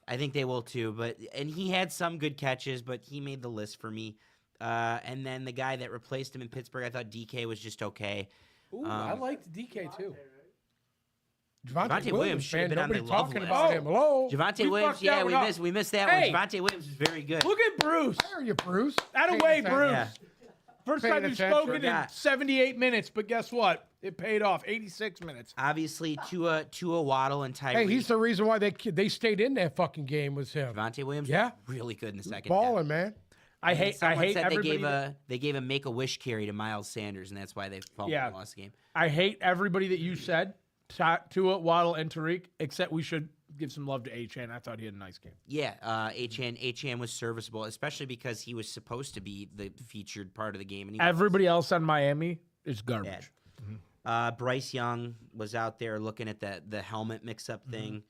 I think they will too. And he had some good catches, but he made the list for me. And then the guy that replaced him in Pittsburgh, I thought DK was just okay. Ooh, I liked DK too. Javonte Williams should have man. been on Nobody the love talking list. about him. Hello. Javonte We Williams, fucked yeah, that we one up. missed that Hey. one. Javonte Williams is very good. Look at Bruce. Where are you, Bruce? Out of Paying way, attention. Bruce. Yeah. First Paying time you've attention. spoken in Yeah. 78 minutes, but guess what? It paid off. 86 minutes. Obviously, Tua Waddle and Tyreek. Hey, he's the reason why they stayed in that fucking game was him. Javonte Williams. Yeah. really good in the second half. Balling, man. I hate Someone said everybody. they gave a Make-A-Wish carry to Miles Sanders, and that's why they lost the game. I hate everybody that you said. Tua, Waddle, and Tariq. Except we should give some love to Achane. I thought he had a nice game. Yeah, Achane was serviceable, especially because he was supposed to be the featured part of the game. And he Everybody else on Miami is garbage. bad. Bryce Young was out there looking at the helmet mix-up thing.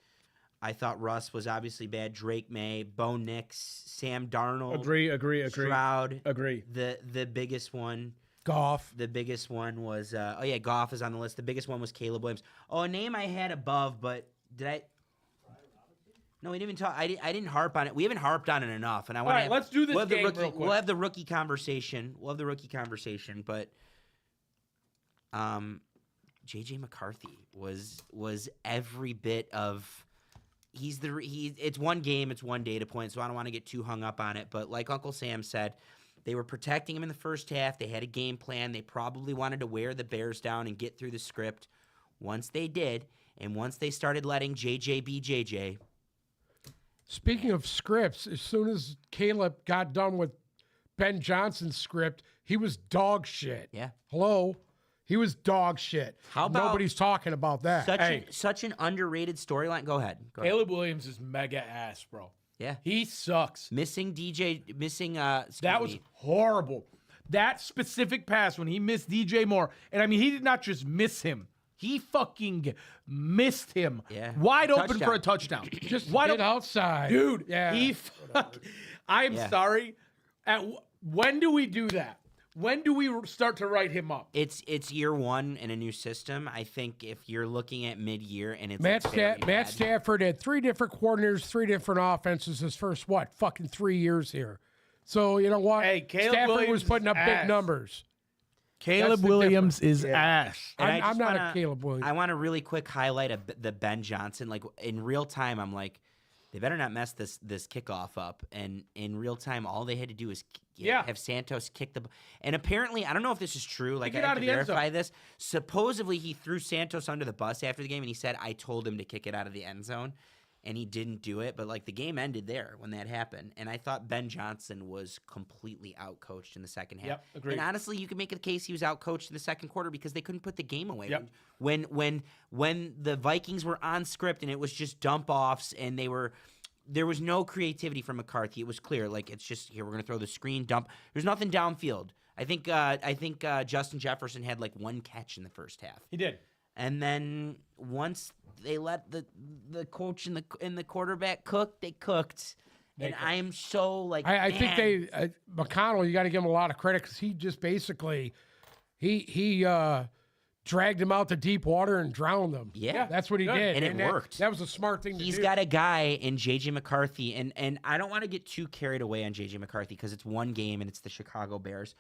I thought Russ was obviously bad. Drake May, Bo Nix, Sam Darnold, Agree. Stroud. Agree. The biggest one. Golf. The biggest one was Goff is on the list. The biggest one was Caleb Williams. Oh, a name I had above, but did I? No, we didn't even talk. I didn't harp on it. We haven't harped on it enough. And I want right, let's do this we'll have the game rookie, real quick. We'll have the rookie conversation. But JJ McCarthy was every bit of. It's one game, it's one data point, so I don't want to get too hung up on it. But like Uncle Sam said, they were protecting him in the first half. They had a game plan. They probably wanted to wear the Bears down and get through the script. Once they did, and once they started letting JJ be JJ, Speaking of scripts, as soon as Caleb got done with Ben Johnson's script, he was dog shit. Yeah. Hello? He was dog shit. How about Nobody's talking about that. such an underrated storyline? Go ahead. Caleb Williams is mega ass, bro. Yeah. He sucks. Missing That was horrible. That specific pass when he missed DJ Moore, and I mean, he did not just miss him. He fucking missed him. Yeah. Wide open Touchdown. for a touchdown. Just wide get open. outside. Dude, Yeah. I'm Yeah. sorry. When do we do that? When do we start to write him up? It's year one in a new system. I think if you're looking at mid-year and it's Matt very bad- Stafford had 3 different coordinators, 3 different offenses his first, fucking 3 years here. So, you know what? Hey, Caleb Stafford Williams was putting up is big ass. numbers. Caleb the Williams difference. is ass. And I I'm just not wanna- a Caleb Williams. I want to really quick highlight the Ben Johnson. Like in real time, I'm like, they better not mess this kickoff up. And in real time, all they had to do is have Santos kick the. And apparently, I don't know if this is true. Like Kick it I out have of to the end zone. verify this. Supposedly, he threw Santos under the bus after the game, and he said, "I told him to kick it out of the end zone." And he didn't do it, but like the game ended there when that happened. And I thought Ben Johnson was completely outcoached in the second half. Yep, agreed. And honestly, you can make a case he was outcoached in the second quarter because they couldn't put the game away. Yep. When the Vikings were on script and it was just dump offs and there was no creativity from McCarthy. It was clear, like it's just here we're gonna throw the screen dump. There's nothing downfield. I think Justin Jefferson had like 1 catch in the first half. He did. And then once they let the coach and the quarterback cook, they cooked. And I am so like I think man. McConnell, you got to give him a lot of credit because he just basically, he dragged him out to deep water and drowned them. Yeah. That's what he did. And it that- worked. That was a smart thing to do. He's got a guy in J.J. McCarthy, and I don't want to get too carried away on J.J. McCarthy because it's one game and it's the Chicago Bears.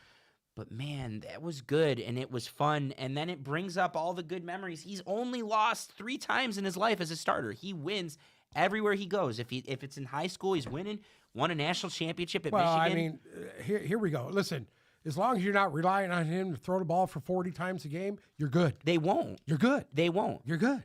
But, man, that was good, and it was fun. And then it brings up all the good memories. He's only lost 3 times in his life as a starter. He wins everywhere he goes. If it's in high school, he's winning. Won a national championship at Well, Michigan. I mean, here we go. Listen, as long as you're not relying on him to throw the ball for 40 times a game, you're good. They won't. You're good. They won't. You're good.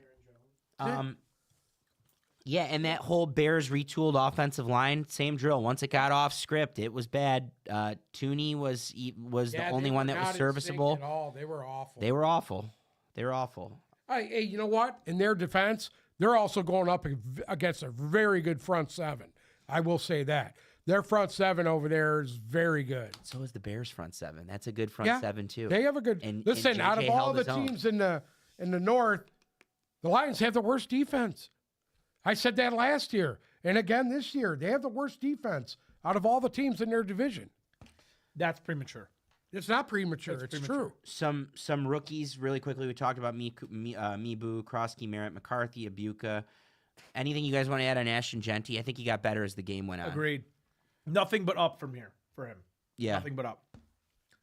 Yeah, and that whole Bears retooled offensive line, same drill. Once it got off script, it was bad. Tooney was the only one that was serviceable. At all. They were awful. They were awful. They were awful. Hey, you know what? In their defense, they're also going up against a very good front seven. I will say that. Their front seven over there is very good. So is the Bears front seven. That's a good front seven too. They have a good. And Listen, out of JJ all held the his own. teams in the North, the Lions have the worst defense. I said that last year, and again this year. They have the worst defense out of all the teams in their division. That's premature. It's not premature. It's true. Some rookies really quickly. We talked about Mibu, Krosky, Merritt, McCarthy, Abuka. Anything you guys want to add on Ashton Genty? I think he got better as the game went on. Agreed. Nothing but up from here for him. Yeah. Nothing but up.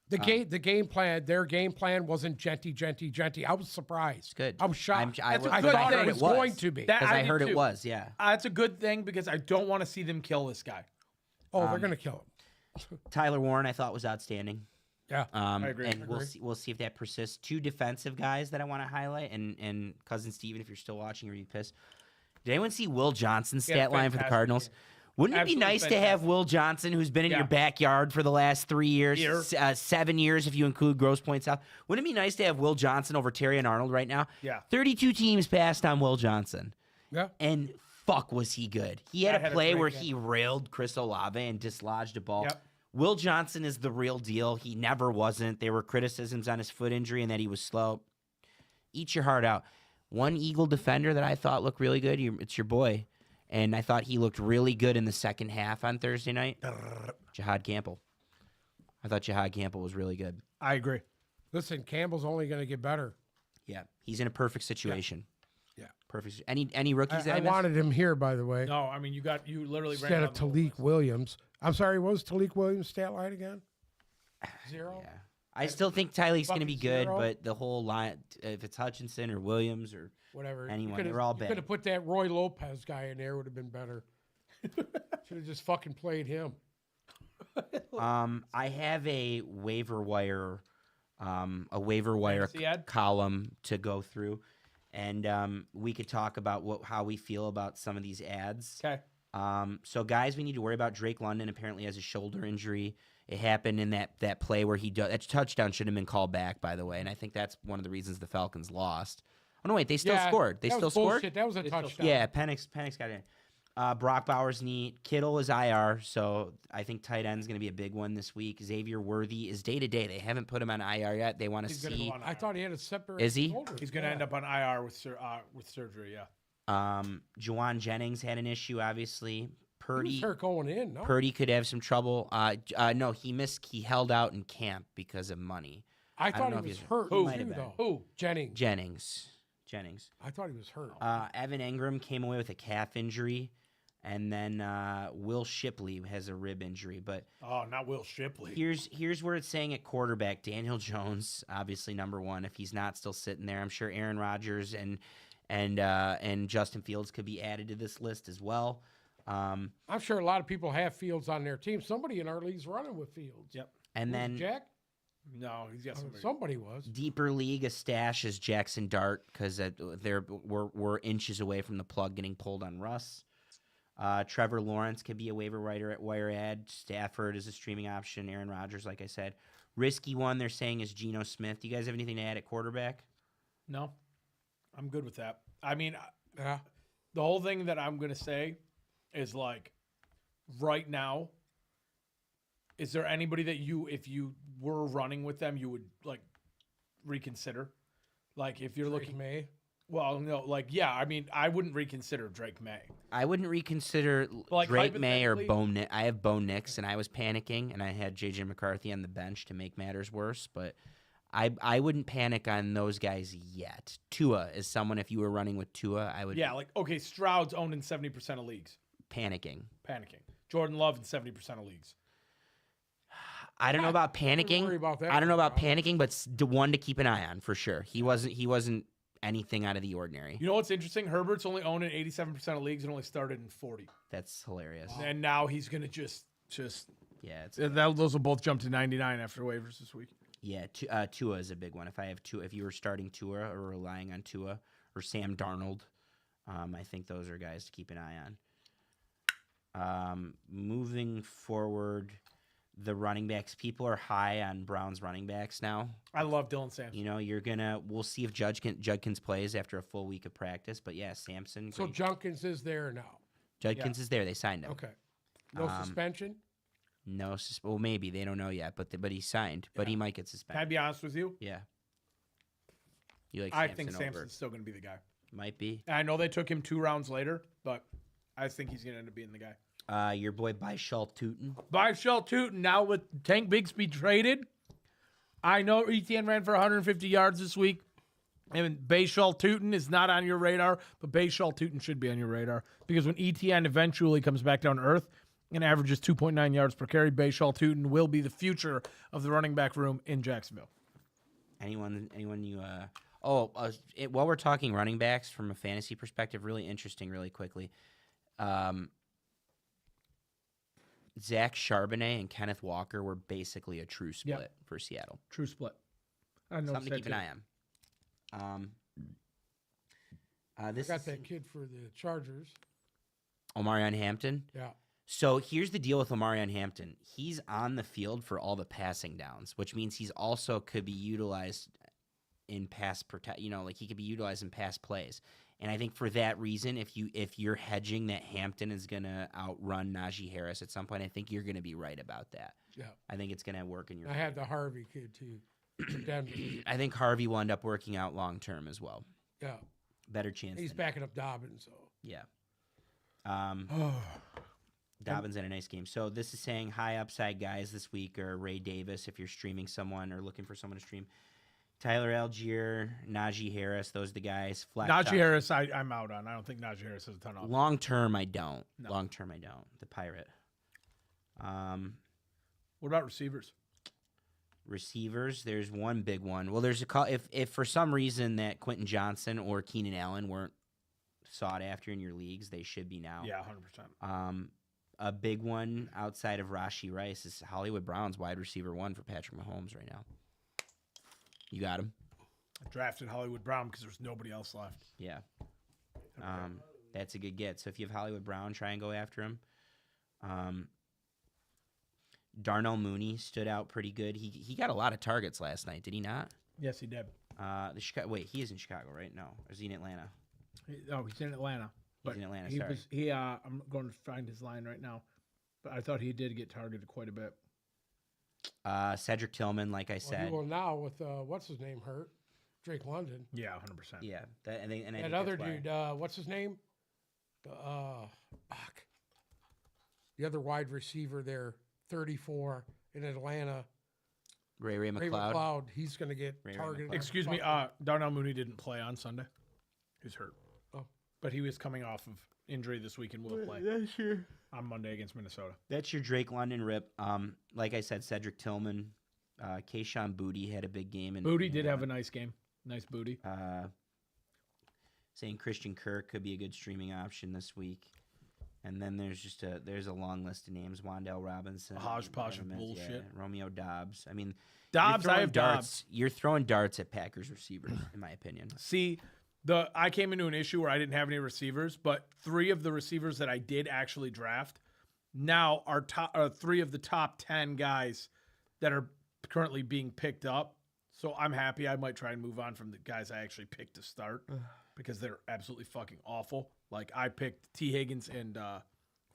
The game plan, their game plan wasn't Genty. I was surprised. Good. I was shocked. That's a I good thought thing. it was going to be. That- Because I did heard too. it was. Yeah. That's a good thing because I don't want to see them kill this guy. Oh, they're going to kill him. Tyler Warren, I thought was outstanding. Yeah. I agree. And I we'll see if that persists. 2 defensive guys that I want to highlight, and cousin Steven, if you're still watching, or you pissed. Did anyone see Will Johnson's Yeah, stat line for the fantastic Cardinals? game. Wouldn't it Absolutely be nice to have fantastic. Will Johnson, who's been in your Yeah. backyard for the last 3 years, Year. 7 years if you include Gross Points out? Wouldn't it be nice to have Will Johnson over Terry and Arnold right now? Yeah. 32 teams passed on Will Johnson, Yeah. and fuck was he good. He had That a had a play great where game. he railed Chris Olave and dislodged a ball. Yep. Will Johnson is the real deal. He never wasn't. There were criticisms on his foot injury and that he was slow. Eat your heart out. One Eagle defender that I thought looked really good, it's your boy. And I thought he looked really good in the second half on Thursday night. Jihad Campbell. I thought Jihad Campbell was really good. I agree. Listen, Campbell's only going to get better. Yeah, he's in a perfect situation. Yeah. Perfect. Any rookies that I I missed? wanted him here, by the way, No, I mean you literally ran instead down of the whole Talik list. Williams. I'm sorry, what was Talik Williams' stat line again? 0? Yeah. I still think Tyleek's going to be fucking good, 0. but the whole line, if it's Hutchinson or Williams or Whatever. anyone, they're all You bad. could have put that Roy Lopez guy in there, would have been better. Should have just fucking played him. I have a waiver wire Fantasy ad? column to go through, and we could talk about how we feel about some of these ads. Okay. So guys, we need to worry about Drake London. Apparently has a shoulder injury. It happened in that play where that touchdown should have been called back, by the way, and I think that's one of the reasons the Falcons lost. Oh no, wait, they still scored. They that still was scored. bullshit. That was a touchdown. Yeah, Penix got in. Brock Bowers knee. Kittle is IR, so I think tight end's going to be a big one this week. Xavier Worthy is day to day. They haven't put him on IR yet. They want to He's gonna go see. on I IR. thought he had a separate. Is he? shoulder. He's going to end up on IR with surgery. Yeah. Juwan Jennings had an issue, obviously. He was Purdy. hurt going in. No, Purdy could have some trouble. No, he missed. He held out in camp because of money. I don't thought know he if was he's- hurt Who? too, Might have been. though. Who? Jennings. Jennings. I thought he was hurt. Evan Engram came away with a calf injury, and then Will Shipley has a rib injury. But Oh, not Will Shipley. here's where it's saying at quarterback, Daniel Jones, obviously number one. If he's not still sitting there, I'm sure Aaron Rodgers and Justin Fields could be added to this list as well. I'm sure a lot of people have Fields on their team. Somebody in our league's running with Fields. Yep. And Was it then Jack. No, he's got somebody. Somebody was. deeper league, a stash is Jackson Dart because we're inches away from the plug getting pulled on Russ. Trevor Lawrence could be a wire ad. Stafford is a streaming option. Aaron Rodgers, like I said. Risky one they're saying is Geno Smith. Do you guys have anything to add at quarterback? No, I'm good with that. I mean, Yeah. the whole thing that I'm going to say is like, right now, is there anybody that if you were running with them, you would like reconsider? Like if you're looking, May. well, no, like, yeah, I mean, I wouldn't reconsider Drake May. I wouldn't reconsider Like, Drake May or hypothetically- Bo Nix. I have Bo Nix, and I was panicking, and I had J.J. McCarthy on the bench to make matters worse. But I wouldn't panic on those guys yet. Tua is someone, if you were running with Tua, I would Yeah, like, okay, Stroud's owned in 70% of leagues. panicking. Panicking. Jordan Love in 70% of leagues. I don't know about panicking. worry about that. I don't know about panicking, but the one to keep an eye on for sure. He wasn't anything out of the ordinary. You know what's interesting? Herbert's only owned in 87% of leagues and only started in 40. That's hilarious. And now he's going to just Yeah, it's those will both jump to 99 after waivers this week. yeah. Tua is a big one. If you were starting Tua or relying on Tua or Sam Darnold, I think those are guys to keep an eye on. Moving forward, the running backs. People are high on Browns running backs now. I love Dylan Sampson. You know, we'll see if Judkins plays after a full week of practice. But yeah, Sampson. So great. Junkins is there now. Judkins is there. They signed him. Okay. No suspension. No, well, maybe they don't know yet, but he signed. But he might get Can I suspended. be honest with you? Yeah. You like? I Sampson think over. Sampson's still going to be the guy. Might be. And I know they took him 2 rounds later, but I think he's going to end up being the guy. Your boy Byshal Tootin. By Shell Tootin, now with Tank Bigsby traded, I know ETN ran for 150 yards this week. And Bayshal Tootin is not on your radar, but Bayshal Tootin should be on your radar because when ETN eventually comes back down to earth and averages 2.9 yards per carry, Bayshal Tootin will be the future of the running back room in Jacksonville. Anyone you while we're talking running backs from a fantasy perspective, really interesting, really quickly. Zach Charbonnet and Kenneth Walker were basically a true split for Seattle. True split. I know. Something to keep an eye on. I This got is that kid for the Chargers. Omarion Hampton. Yeah. So here's the deal with Omarion Hampton. He's on the field for all the passing downs, which means he's also could be utilized in pass like he could be utilized in pass plays. And I think for that reason, if you're hedging that Hampton is gonna outrun Najee Harris at some point, I think you're gonna be right about that. Yeah. I think it's gonna work in your I had the Harvey kid too. for Denver. I think Harvey will end up working out long term as well. Yeah. Better chance. He's than backing up Dobbins, so Yeah. Dobbins had a nice game. So this is saying high upside guys this week are Ray Davis if you're streaming someone or looking for someone to stream. Tyler Algier, Najee Harris, those are the guys. Flat Najee top. Harris, I'm out on. I don't think Najee Harris has a ton of. Long term, I don't. No. Long term, I don't. The Pirate. What about receivers? Receivers, there's one big one. Well, there's a call if for some reason that Quentin Johnson or Keenan Allen weren't sought after in your leagues, they should be now. Yeah, 100%. A big one outside of Rashee Rice is Hollywood Brown's wide receiver 1 for Patrick Mahomes right now. You got him? I drafted Hollywood Brown because there's nobody else left. Yeah. that's a good get. So if you have Hollywood Brown, try and go after him. Darnell Mooney stood out pretty good. He got a lot of targets last night, did he not? Yes, he did. He is in Chicago, right? No, or is he in Atlanta? He's in Atlanta. He's in Atlanta. He Sorry. was. I'm going to find his line right now, but I thought he did get targeted quite a bit. Cedric Tillman, like I said. Well, now with what's his name hurt, Drake London. Yeah, 100%. Yeah, I think That other that's why. dude, what's his name? Fuck. The other wide receiver there, 34 in Atlanta. Ray Ray McLeod. McLeod. He's going to get Ray targeted. McLeod. Excuse me. Darnell Mooney didn't play on Sunday. He's hurt. Oh. But he was coming off of injury this week and will play on Monday against Minnesota. That's your Drake London rip. Like I said, Cedric Tillman, Kayshawn Booty had a big game. Booty did have a nice game. Nice Booty. Saying Christian Kirk could be a good streaming option this week. And then there's a long list of names: Wandale Robinson, A hodgepodge of Evans, bullshit. Romeo Dobbs. I mean, Dobbs, you're I throwing have darts. Dobbs. You're throwing darts at Packers receivers, in my opinion. See, I came into an issue where I didn't have any receivers, but 3 of the receivers that I did actually draft now are top 3 of the top 10 guys that are currently being picked up. So I'm happy. I might try and move on from the guys I actually picked to start because they're absolutely fucking awful. Like I picked T. Higgins and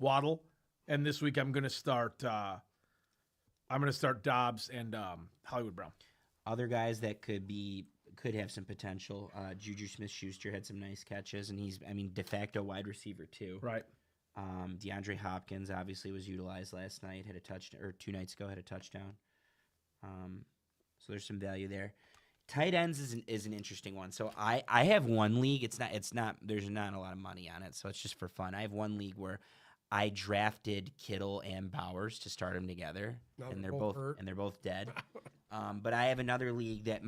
Waddle, and this week I'm gonna start Dobbs and Hollywood Brown. Other guys that could have some potential. Juju Smith-Schuster had some nice catches, and he's de facto wide receiver too. Right. DeAndre Hopkins obviously was utilized last night. Had a touchdown, or 2 nights ago had a touchdown. So there's some value there. Tight ends is an interesting one. So I have one league. It's not. There's not a lot of money on it, so it's just for fun. I have one league where I drafted Kittle and Bowers to start them together, and they're both dead. But I have another league that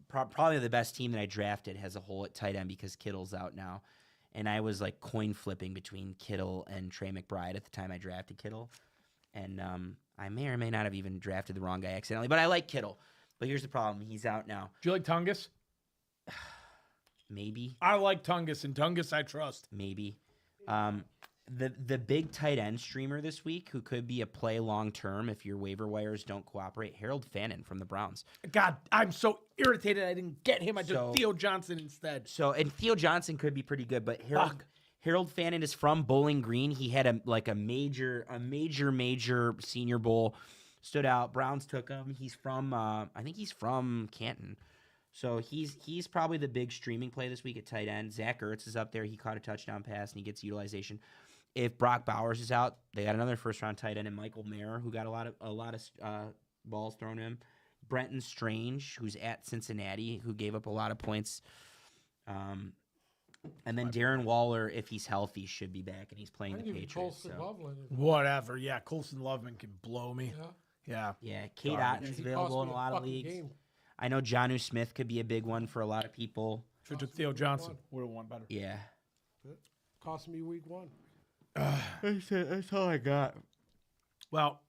probably the best team that I drafted has a hole at tight end because Kittle's out now, and I was like coin flipping between Kittle and Trey McBride at the time I drafted Kittle, and I may or may not have even drafted the wrong guy accidentally, but I like Kittle. But here's the problem: he's out now. Do you like Tungus? Maybe. I like Tungus, and Tungus I trust. Maybe. The big tight end streamer this week who could be a play long term if your waiver wires don't cooperate, Harold Fannin from the Browns. God, I'm so irritated I didn't get him. I took Theo Johnson instead. So, and Theo Johnson could be pretty good, but Harold Fannin is from Bowling Green. He had a major Senior Bowl. Stood out. Browns took him. He's from I think he's from Canton. So he's probably the big streaming play this week at tight end. Zach Ertz is up there. He caught a touchdown pass and he gets utilization. If Brock Bowers is out, they got another first round tight end in Michael Mayer, who got a lot of balls thrown to him. Brenton Strange, who's at Cincinnati, who gave up a lot of points. And then Darren Waller, if he's healthy, should be back and he's playing the Patriots. Whatever. Yeah, Colson Loveman can blow me. Yeah. Yeah, Kate Otton's available in a lot of leagues. I know Jonnu Smith could be a big one for a lot of people. Should have took Theo Johnson. Would have won better. Yeah. Cost me week 1. That's all I got. Well,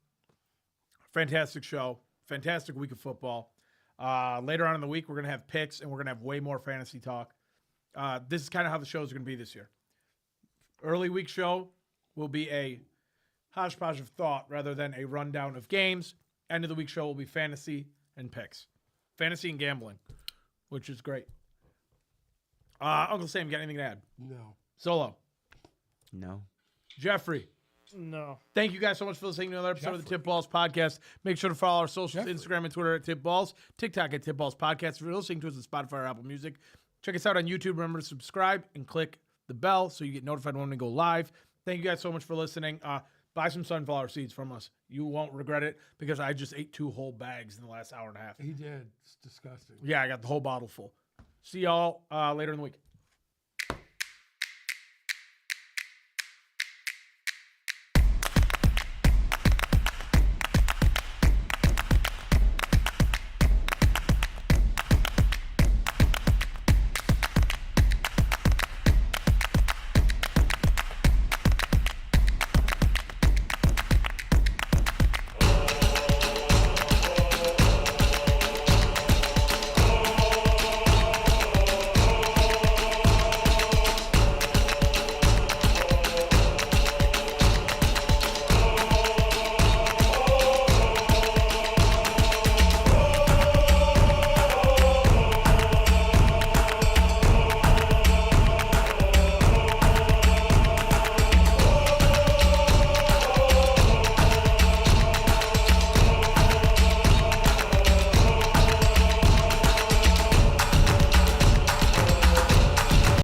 fantastic show. Fantastic week of football. Later on in the week, we're going to have picks, and we're going to have way more fantasy talk. This is kind of how the shows are going to be this year. Early week show will be a hodgepodge of thought rather than a rundown of games. End of the week show will be fantasy and picks. Fantasy and gambling, which is great. Uncle Sam, got anything to add? No. Solo. No. Jeffrey. No. Thank you guys so much for listening to another episode of the Tip Balls Podcast. Make sure to follow our socials, Instagram and Twitter at Tip Balls, TikTok at Tip Balls Podcast. If you're listening to us on Spotify or Apple Music, check us out on YouTube. Remember to subscribe and click the bell so you get notified when we go live. Thank you guys so much for listening. Buy some sunflower seeds from us. You won't regret it because I just ate 2 whole bags in the last hour and a half. He did. It's disgusting. Yeah, I got the whole bottle full. See y'all later in the week.